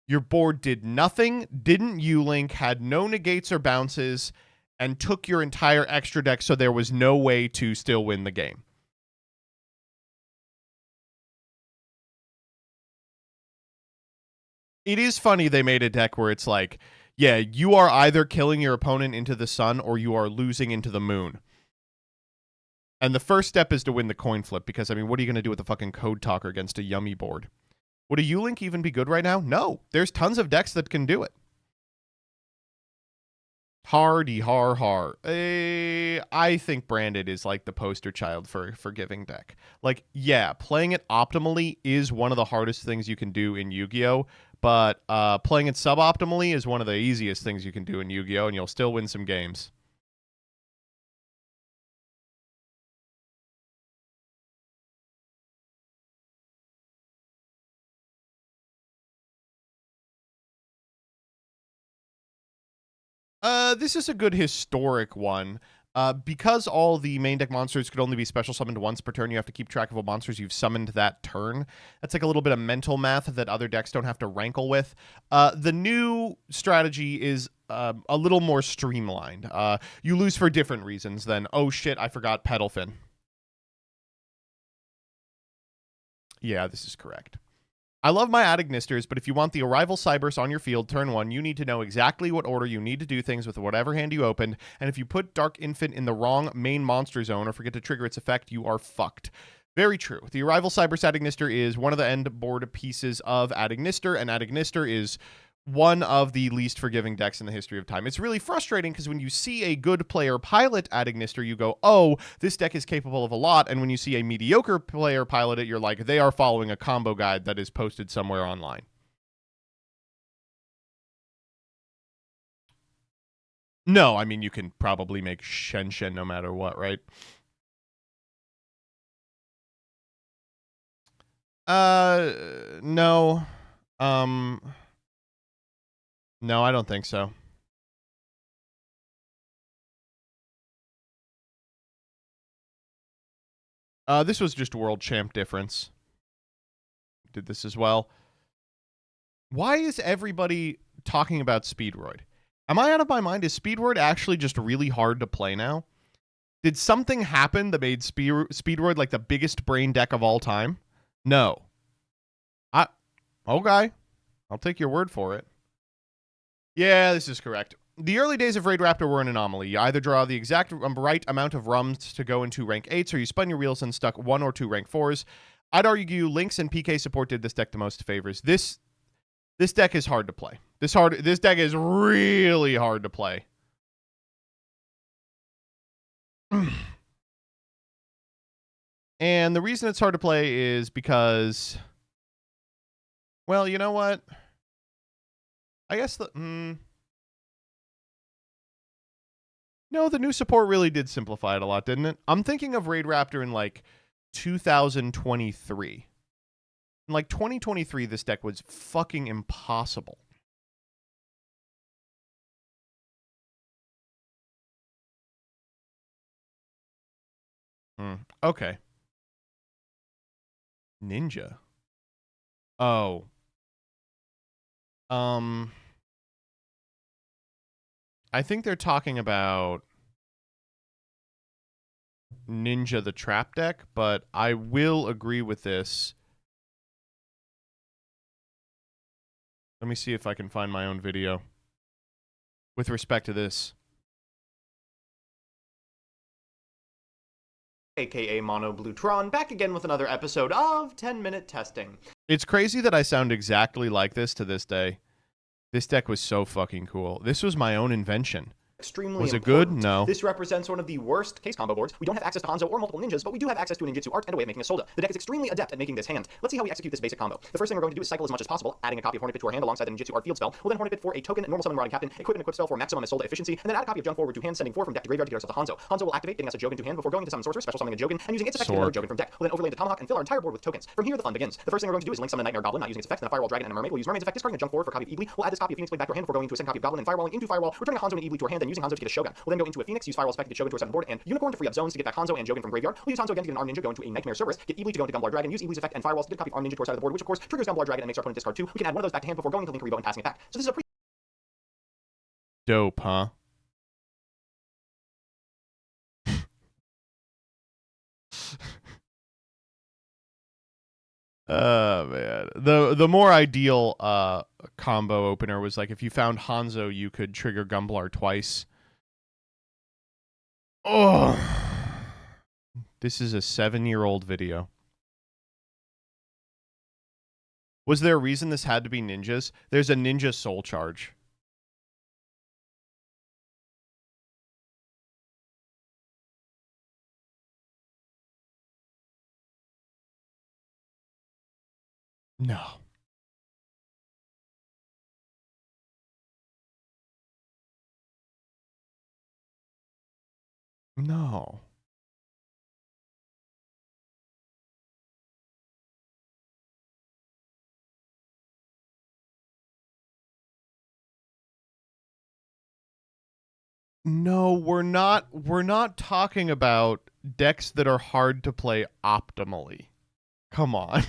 your board did nothing, didn't U-Link, had no negates or bounces, and took your entire extra deck, so there was no way to still win the game. It is funny they made a deck where it's like, yeah, you are either killing your opponent into the sun or you are losing into the moon. And the first step is to win the coin flip, because, what are you going to do with a fucking Code Talker against a Yummy board? Would a U-Link even be good right now? No. There's tons of decks that can do it. Hardy har. I think Branded is like the poster child for forgiving deck. Like, yeah, playing it optimally is one of the hardest things you can do in Yu-Gi-Oh! But playing it suboptimally is one of the easiest things you can do in Yu-Gi-Oh! And you'll still win some games. This is a good historic one. Because all the main deck monsters could only be special summoned once per turn, you have to keep track of what monsters you've summoned that turn. That's like a little bit of mental math that other decks don't have to rankle with. The new strategy is a little more streamlined. You lose for different reasons than, oh shit, I forgot Petalfin. Yeah, this is correct. I love my Adignisters, but if you want the Arrival Cybers on your field turn 1, you need to know exactly what order you need to do things with whatever hand you opened, and if you put Dark Infant in the wrong main monster zone or forget to trigger its effect, you are fucked. Very true. The Arrival Cybers Adignister is one of the end board pieces of Adignister, and Adignister is one of the least forgiving decks in the history of time. It's really frustrating because when you see a good player pilot Adignister, you go, oh, this deck is capable of a lot. And when you see a mediocre player pilot it, you're like, they are following a combo guide that is posted somewhere online. No, you can probably make Shen no matter what, right? No. No, I don't think so. This was just world champ difference. Did this as well. Why is everybody talking about Speedroid? Am I out of my mind? Is Speedroid actually just really hard to play now? Did something happen that made Speedroid like the biggest brain deck of all time? No. Okay. I'll take your word for it. Yeah, this is correct. The early days of Raid Raptor were an anomaly. You either draw the exact right amount of rums to go into rank 8s, or you spun your wheels and stuck 1 or 2 rank 4s. I'd argue Lynx and PK support did this deck the most favors. This deck is hard to play. This deck is really hard to play. And the reason it's hard to play is because, well, you know what? I guess No, the new support really did simplify it a lot, didn't it? I'm thinking of Raid Raptor in like 2023. In like 2023, this deck was fucking impossible. Okay. Ninja. Oh. I think they're talking about Ninja the Trap deck, but I will agree with this. Let me see if I can find my own video with respect to this. AKA Mono Blue Tron, back again with another episode of 10-Minute Testing. It's crazy that I sound exactly like this to this day. This deck was so fucking cool. This was my own invention. Extremely Was it important. good? No. This represents one of the worst case combo boards. We don't have access to Hanzo or multiple ninjas, but we do have access to a ninjutsu art and a way of making a solda. The deck is extremely adept at making this hand. Let's see how we execute this basic combo. The first thing we're going to do is cycle as much as possible, adding a copy of Hornet Bit to our hand alongside the ninjutsu art field spell. We'll then Hornet Bit for a token, normal summon Marauding Captain, equip and equip spell for maximum solda efficiency, and then add a copy of Junk forward to hand, sending 4 from deck to graveyard to get ourselves a Hanzo. Hanzo will activate, getting us a Jogan to hand before going to summon Sorcerer, special summoning a Jogan, and using its effect to get another Jogan from deck. We'll then overlay into Tomahawk and fill our entire board with tokens. From here, the fun begins. The first thing we're going to do is link summon a Nightmare Goblin, not using its effects, then a Firewall Dragon and a Mermaid. We'll use Mermaid's effect, discarding a Junk forward for a copy of Eevee. We'll add this copy of Phoenix Blade back to our hand before going to a second copy of Goblin and firewalling into Firewall, returning a Hanzo and Eevee to our hand, then using Hanzo to get a Shogun. We'll then go into a Phoenix, use Firewall's effect to get Shogun to our second board, and Unicorn to free up zones to get back Hanzo and Jogan from graveyard. We'll use Hanzo again to get an Arm Ninja, go into a Nightmare Cerberus, get Eevee to go into Gumblar Dragon, use Eevee's effect and Firewalls to get a copy of Arm Ninja to our side of the board, which of course triggers Gumblar Dragon and makes our opponent discard 2. We can add one of those back to hand before going to Link Rebo and passing it back. So this is a Dope, huh? Oh man. The more ideal combo opener was like if you found Hanzo, you could trigger Gumblar twice. Oh. This is a 7-year-old video. Was there a reason this had to be ninjas? There's a ninja soul charge. No. No. No, we're not talking about decks that are hard to play optimally. Come on.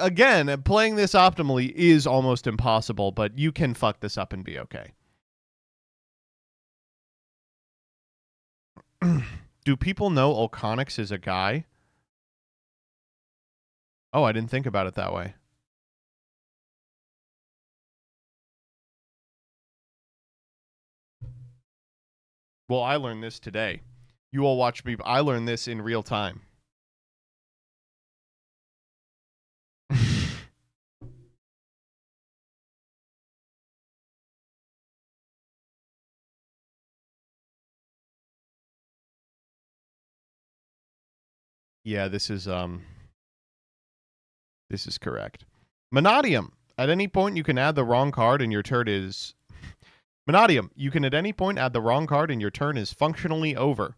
Again, playing this optimally is almost impossible, but you can fuck this up and be okay. Do people know Olconix is a guy? Oh, I didn't think about it that way. Well, I learned this today. You all watch me. I learned this in real time. Yeah, this is correct. Monodium. At any point you can add the wrong card and your turn is Monodium. You can at any point add the wrong card and your turn is functionally over.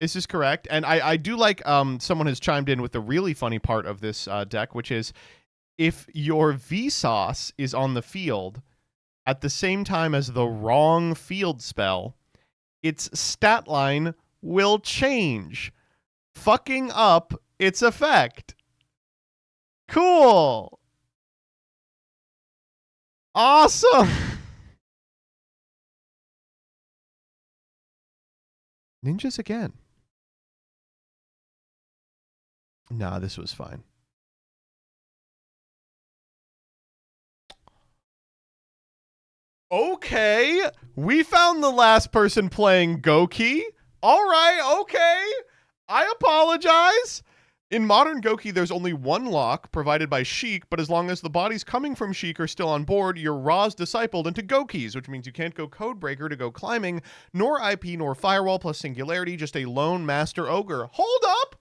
This is correct. And I do like someone has chimed in with the really funny part of this deck, which is if your Vsauce is on the field at the same time as the wrong field spell, its stat line will change, fucking up its effect. Cool. Awesome. Ninjas again. Nah, this was fine. Okay, we found the last person playing Goki. All right, okay. I apologize. In modern Goki, there's only one lock provided by Sheik, but as long as the bodies coming from Sheik are still on board, you're Ra's discipled into Gokis, which means you can't go Codebreaker to go climbing, nor IP, nor Firewall plus Singularity, just a lone Master Ogre. Hold up!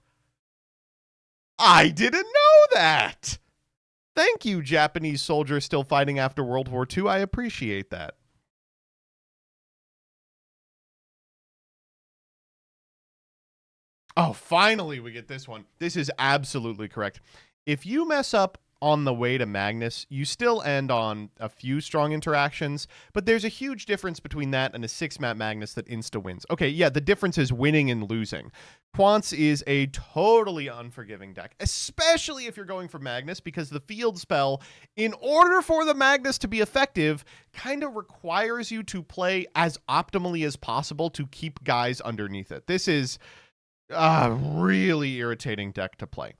I didn't know that! Thank you, Japanese soldiers still fighting after World War II. I appreciate that. Oh, finally we get this one. This is absolutely correct. If you mess up on the way to Magnus, you still end on a few strong interactions, but there's a huge difference between that and a 6-map Magnus that insta-wins. Okay, yeah, the difference is winning and losing. Quantz is a totally unforgiving deck, especially if you're going for Magnus, because the field spell, in order for the Magnus to be effective, kind of requires you to play as optimally as possible to keep guys underneath it. This is really irritating deck to play.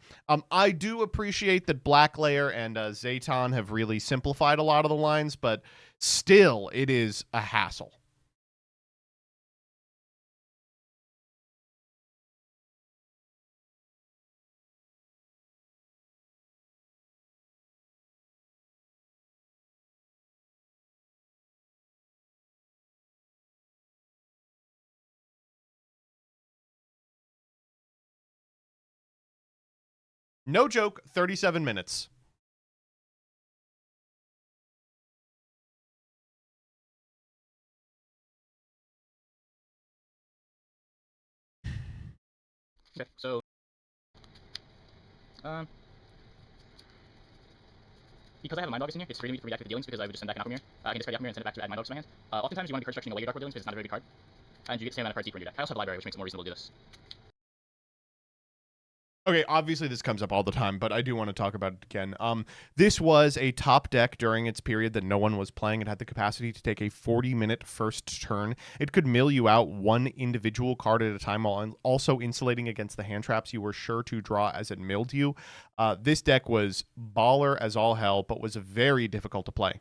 I do appreciate that Black Layer and Zayton have really simplified a lot of the lines, but still, it is a hassle. No joke, 37 minutes. Okay, so because I have a Mind August in here, it's free to react to the dealings because I would just send back an Alchemy Mirror. I can discard the Alchemy Mirror and send it back to add Mind August to my hand. Oftentimes you want to be card structuring away your Dark World dealings because it's not a very big card. And you get the same amount of cards deeper in your deck. I also have a library, which makes it more reasonable to do this. Okay, obviously this comes up all the time, but I do want to talk about it again. This was a top deck during its period that no one was playing. It had the capacity to take a 40-minute first turn. It could mill you out one individual card at a time while also insulating against the hand traps you were sure to draw as it milled you. This deck was baller as all hell, but was very difficult to play.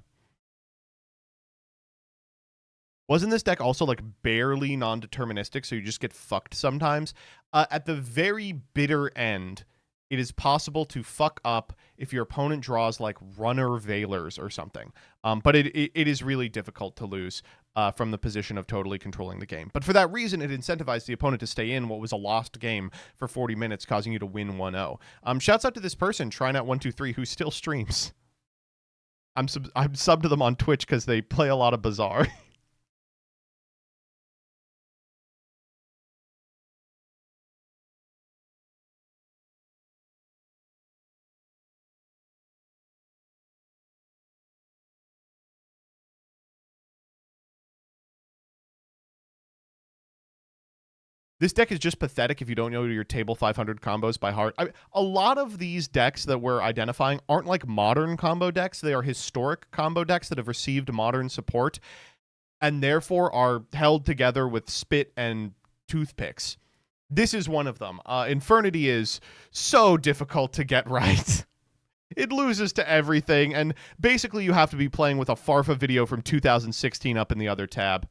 Wasn't this deck also like barely non-deterministic, so you just get fucked sometimes? At the very bitter end, it is possible to fuck up if your opponent draws like Runner Veilers or something. But it is really difficult to lose from the position of totally controlling the game. But for that reason, it incentivized the opponent to stay in what was a lost game for 40 minutes, causing you to win 1-0. Shouts out to this person, TryNout123, who still streams. I'm subbed to them on Twitch because they play a lot of Bazaar. This deck is just pathetic if you don't know your table 500 combos by heart. A lot of these decks that we're identifying aren't like modern combo decks. They are historic combo decks that have received modern support and therefore are held together with spit and toothpicks. This is one of them. Infernity is so difficult to get right. It loses to everything, and basically you have to be playing with a Farfa video from 2016 up in the other tab.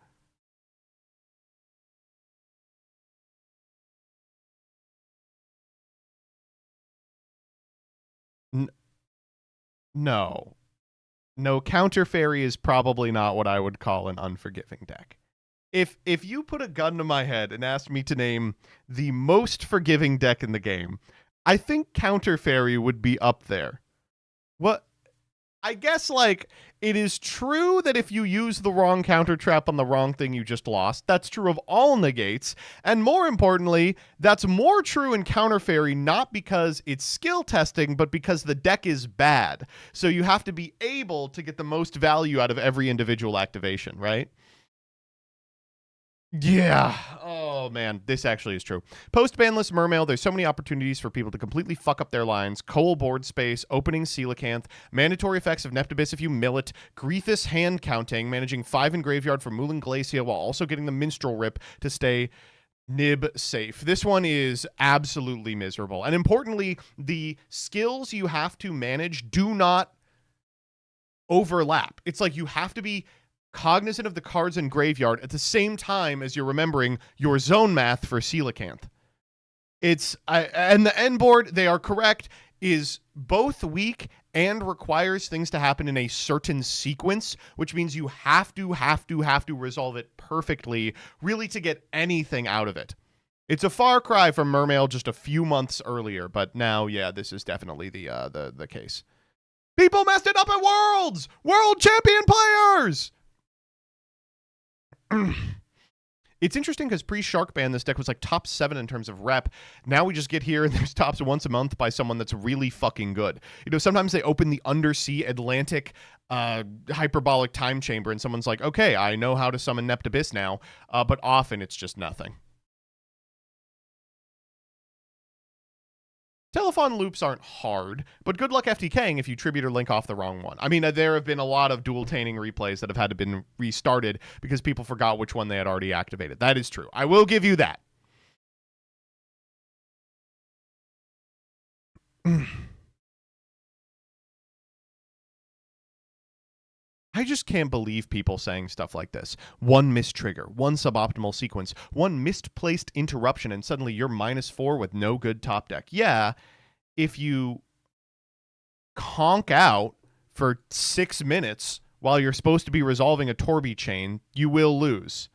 No. No, Counter Fairy is probably not what I would call an unforgiving deck. If you put a gun to my head and asked me to name the most forgiving deck in the game, I think Counter Fairy would be up there. What? I guess, like, it is true that if you use the wrong counter trap on the wrong thing, you just lost. That's true of all negates. And more importantly, that's more true in Counter Fairy, not because it's skill testing, but because the deck is bad. So you have to be able to get the most value out of every individual activation, right? Yeah. Oh, man. This actually is true. Post-banless Mermail, there's so many opportunities for people to completely fuck up their lines. Coal board space, opening Coelacanth, mandatory effects of Neptibus if you mill it, Grethus hand counting, managing 5 in graveyard for Moulin Glacia while also getting the Minstrel Rip to stay nib safe. This one is absolutely miserable. And importantly, the skills you have to manage do not overlap. It's like you have to be cognizant of the cards in graveyard at the same time as you're remembering your zone math for Coelacanth. And the N board, they are correct, is both weak and requires things to happen in a certain sequence, which means you have to resolve it perfectly, really, to get anything out of it. It's a far cry from Mermail just a few months earlier, but now, yeah, this is definitely the case. People messed it up at Worlds! World champion players! It's interesting because pre-Shark Ban, this deck was like top 7 in terms of rep. Now we just get here and there's tops once a month by someone that's really fucking good. You know, sometimes they open the undersea Atlantic hyperbolic time chamber and someone's like, okay, I know how to summon Nept Abyss now, but often it's just nothing. Telephone loops aren't hard, but good luck FTKing if you tribute or link off the wrong one. I mean, there have been a lot of dual-taining replays that have had to been restarted because people forgot which one they had already activated. That is true. I will give you that. I just can't believe people saying stuff like this. One mistrigger, one suboptimal sequence, one misplaced interruption, and suddenly you're -4 with no good top deck. Yeah, if you conk out for 6 minutes while you're supposed to be resolving a Torby chain, you will lose.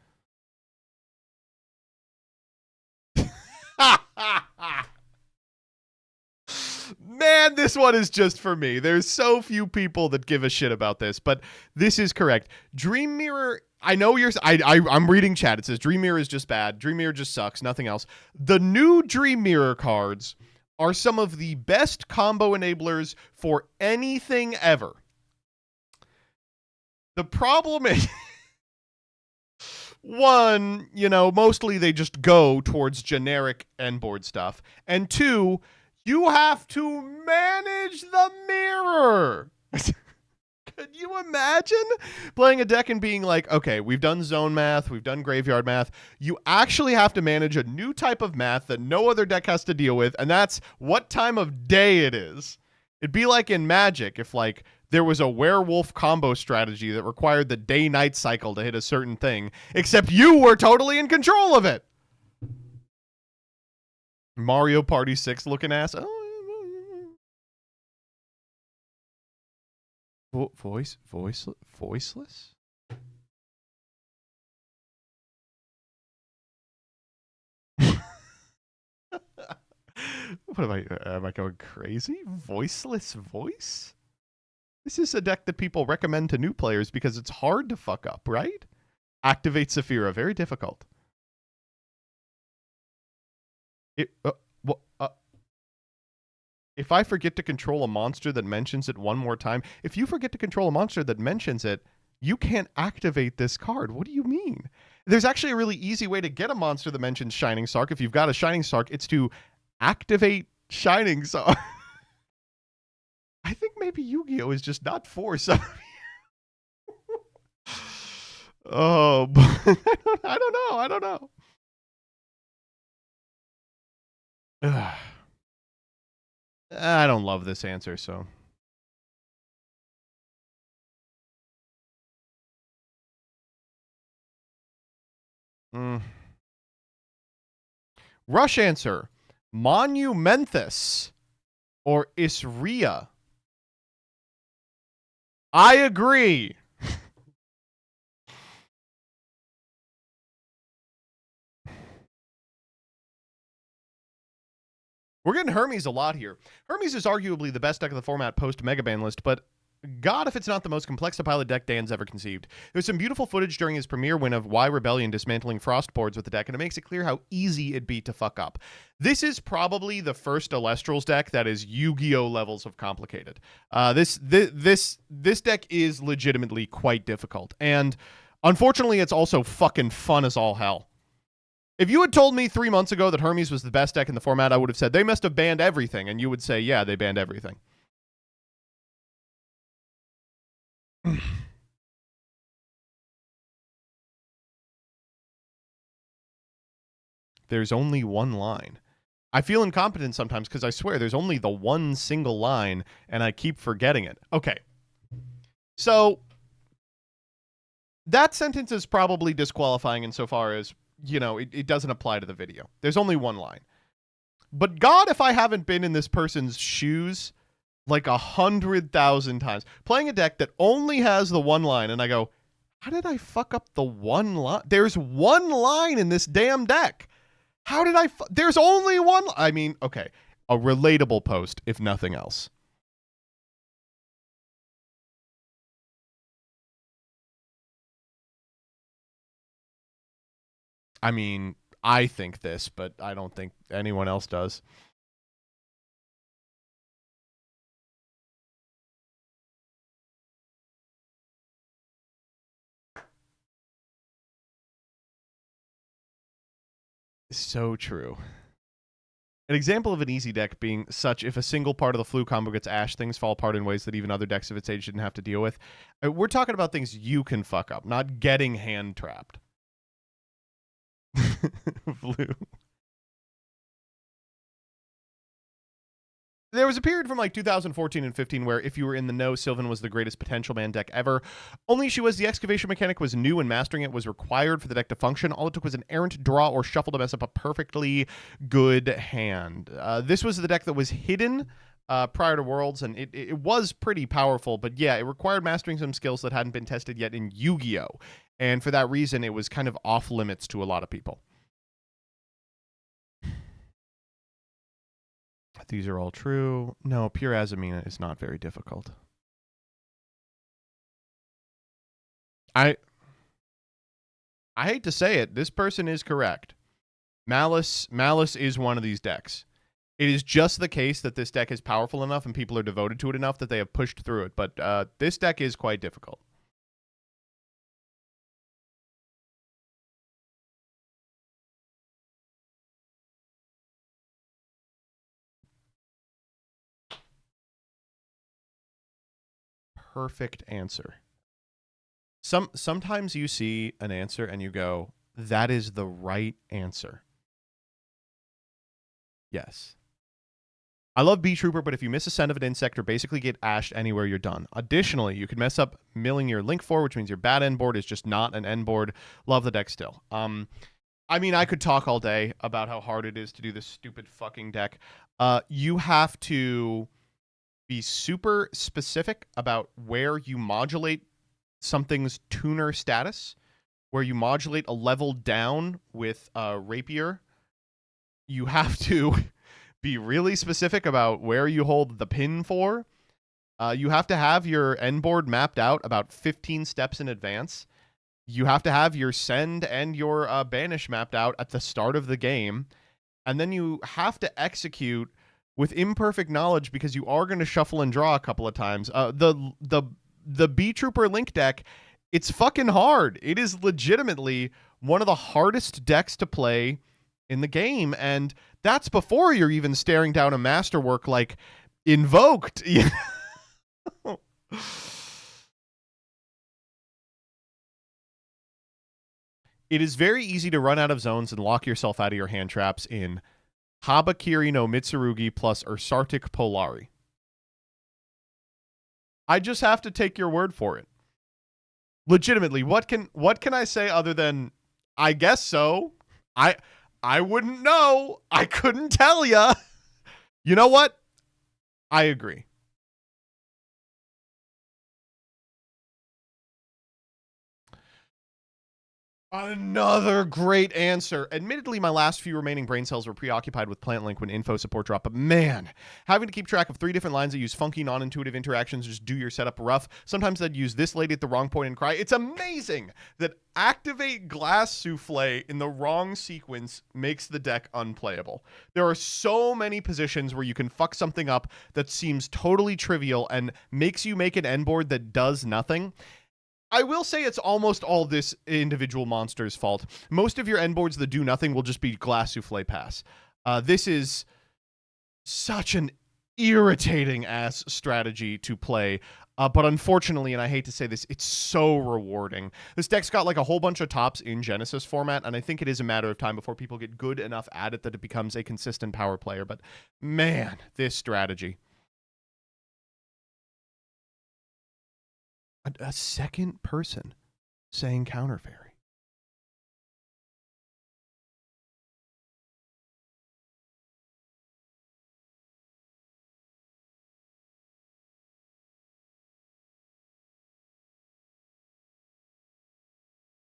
Man, this one is just for me. There's so few people that give a shit about this, but this is correct. Dream Mirror, I know I'm reading chat. It says Dream Mirror is just bad. Dream Mirror just sucks. Nothing else. The new Dream Mirror cards are some of the best combo enablers for anything ever. The problem is, one, you know, mostly they just go towards generic N-board stuff. And two, you have to manage the mirror. Could you imagine playing a deck and being like, okay, we've done zone math, we've done graveyard math. You actually have to manage a new type of math that no other deck has to deal with, and that's what time of day it is. It'd be like in Magic if, like, there was a werewolf combo strategy that required the day-night cycle to hit a certain thing, except you were totally in control of it. Mario Party 6 looking ass. Oh. Voiceless? What am I going crazy? Voiceless voice? This is a deck that people recommend to new players because it's hard to fuck up, right? Activate Saphira, very difficult. If I forget to control a monster that mentions it one more time, if you forget to control a monster that mentions it, you can't activate this card. What do you mean? There's actually a really easy way to get a monster that mentions Shining Sark. If you've got a Shining Sark, it's to activate Shining Sark. I think maybe Yu-Gi-Oh! Is just not for some of you. Oh, but I don't know. I don't love this answer, so. Rush answer. Monumenthus or Isria. I agree. We're getting Hermes a lot here. Hermes is arguably the best deck of the format post Mega Ban list, but God, if it's not the most complex to pilot deck Dan's ever conceived. There's some beautiful footage during his premiere win of Y Rebellion dismantling frost boards with the deck, and it makes it clear how easy it'd be to fuck up. This is probably the first Alestrals deck that is Yu-Gi-Oh! Levels of complicated. This deck is legitimately quite difficult, and unfortunately, it's also fucking fun as all hell. If you had told me 3 months ago that Hermes was the best deck in the format, I would have said they must have banned everything, and you would say, yeah, they banned everything. There's only one line. I feel incompetent sometimes because I swear there's only the one single line, and I keep forgetting it. Okay. So, that sentence is probably disqualifying insofar as, you know, it doesn't apply to the video. There's only one line. But God, if I haven't been in this person's shoes like 100,000 times. Playing a deck that only has the one line, and I go, how did I fuck up the one line? There's one line in this damn deck. How did I... There's only one... I mean, okay. A relatable post, if nothing else. I mean, I think this, but I don't think anyone else does. So true. An example of an easy deck being such if a single part of the flu combo gets ash, things fall apart in ways that even other decks of its age didn't have to deal with. We're talking about things you can fuck up, not getting hand trapped. Flu. There was a period from like 2014 and 15 where if you were in the know, Sylvan was the greatest potential man deck ever. Only issue was the excavation mechanic was new and mastering it was required for the deck to function. All it took was an errant draw or shuffle to mess up a perfectly good hand. This was the deck that was hidden prior to Worlds, and it was pretty powerful, but yeah, it required mastering some skills that hadn't been tested yet in Yu-Gi-Oh! And for that reason, it was kind of off limits to a lot of people. These are all true. No, pure Azamina is not very difficult. I hate to say it, this person is correct. Malice is one of these decks. It is just the case that this deck is powerful enough and people are devoted to it enough that they have pushed through it, but this deck is quite difficult. Perfect answer. Sometimes you see an answer and you go, that is the right answer. Yes. I love Bee Trooper, but if you miss a scent of an insect or basically get ashed anywhere, you're done. Additionally, you can mess up milling your Link 4, which means your bad end board is just not an end board. Love the deck still. I mean, I could talk all day about how hard it is to do this stupid fucking deck. You have to be super specific about where you modulate something's tuner status, where you modulate a level down with Rapier. You have to be really specific about where you hold the pin for. You have to have your end board mapped out about 15 steps in advance. You have to have your send and your banish mapped out at the start of the game. And then you have to execute with imperfect knowledge because you are going to shuffle and draw a couple of times. The Bee Trooper Link deck, it's fucking hard. It is legitimately one of the hardest decks to play in the game, and that's before you're even staring down a masterwork like Invoked. It is very easy to run out of zones and lock yourself out of your hand traps in Habakiri no Mitsurugi plus Ursartic Polari. I just have to take your word for it. Legitimately, what can I say other than I guess so? I wouldn't know. I couldn't tell ya. You know what? I agree. Another great answer. Admittedly, my last few remaining brain cells were preoccupied with Plant Link when info support dropped, but man, having to keep track of 3 different lines that use funky, non-intuitive interactions just do your setup rough. Sometimes I'd use this lady at the wrong point and cry. It's amazing that activate Glass Souffle in the wrong sequence makes the deck unplayable. There are so many positions where you can fuck something up that seems totally trivial and makes you make an end board that does nothing. I will say it's almost all this individual monster's fault. Most of your end boards that do nothing will just be Glass Souffle pass. This is such an irritating ass strategy to play. But unfortunately, and I hate to say this, it's so rewarding. This deck's got like a whole bunch of tops in Genesis format, and I think it is a matter of time before people get good enough at it that it becomes a consistent power player. But man, this strategy. A second person saying Counter Fairy.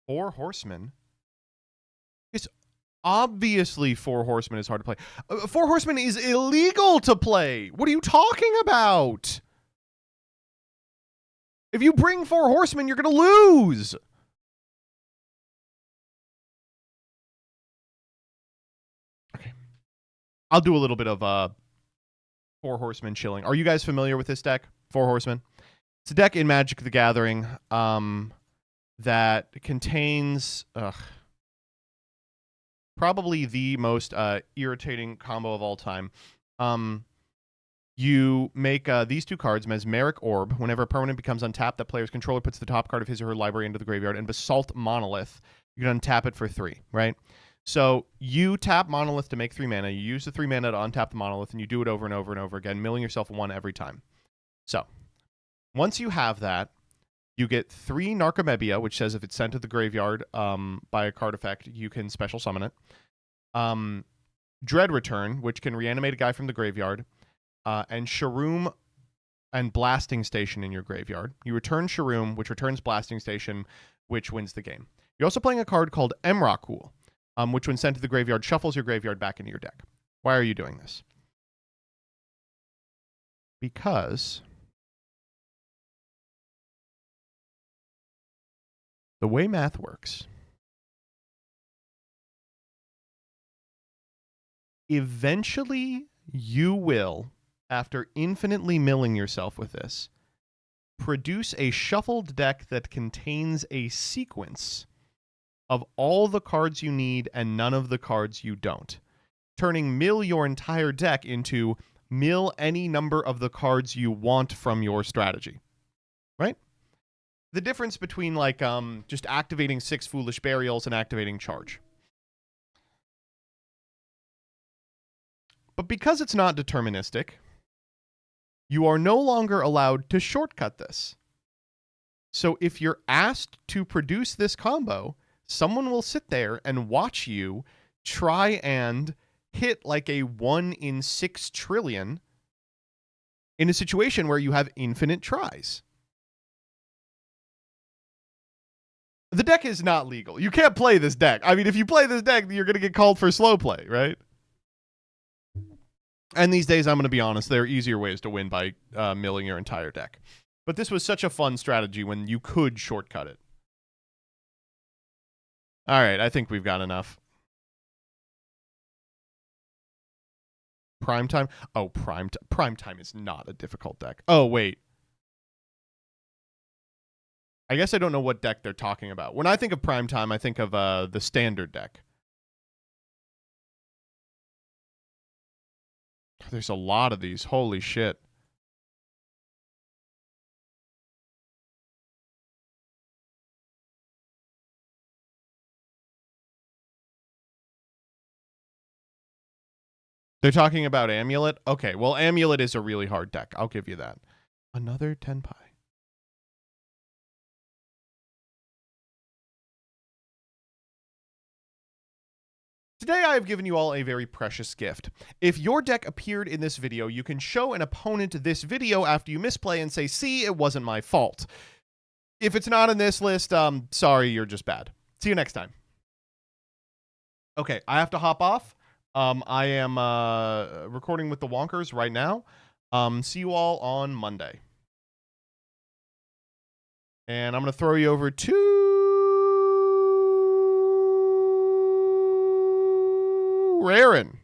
4 Horsemen? It's obviously 4 Horsemen is hard to play. 4 Horsemen is illegal to play. What are you talking about? If you bring 4 Horsemen, you're going to lose. Okay. I'll do a little bit of 4 Horsemen chilling. Are you guys familiar with this deck? 4 Horsemen? It's a deck in Magic the Gathering that contains probably the most irritating combo of all time. You make these 2 cards, Mesmeric Orb. Whenever a permanent becomes untapped, that player's controller puts the top card of his or her library into the graveyard, and Basalt Monolith. You can untap it for 3, right? So you tap Monolith to make 3 mana. You use the 3 mana to untap the Monolith, and you do it over and over and over again, milling yourself 1 every time. So once you have that, you get 3 Narcomedia, which says if it's sent to the graveyard by a card effect, you can special summon it. Dread Return, which can reanimate a guy from the graveyard. And Sharoom and Blasting Station in your graveyard. You return Sharoom, which returns Blasting Station, which wins the game. You're also playing a card called Emrakul, which when sent to the graveyard, shuffles your graveyard back into your deck. Why are you doing this? Because the way math works, eventually you will, after infinitely milling yourself with this, produce a shuffled deck that contains a sequence of all the cards you need and none of the cards you don't, turning mill your entire deck into mill any number of the cards you want from your strategy, right? The difference between like just activating 6 Foolish Burials and activating Charge. But because it's not deterministic, you are no longer allowed to shortcut this. So if you're asked to produce this combo, someone will sit there and watch you try and hit like a 1 in 6 trillion in a situation where you have infinite tries. The deck is not legal. You can't play this deck. I mean, if you play this deck, you're going to get called for slow play, right? And these days, I'm going to be honest, there are easier ways to win by milling your entire deck. But this was such a fun strategy when you could shortcut it. All right, I think we've got enough. Primetime? Oh, Primetime is not a difficult deck. Oh, wait. I guess I don't know what deck they're talking about. When I think of Primetime, I think of the standard deck. There's a lot of these. Holy shit. They're talking about Amulet? Okay, well, Amulet is a really hard deck. I'll give you that. Another Tenpai. Today I have given you all a very precious gift. If your deck appeared in this video, you can show an opponent this video after you misplay and say, see, it wasn't my fault. If it's not in this list, sorry, you're just bad. See you next time. Okay, I have to hop off. I am recording with the Wonkers right now. See you all on Monday. And I'm going to throw you over to Rarin.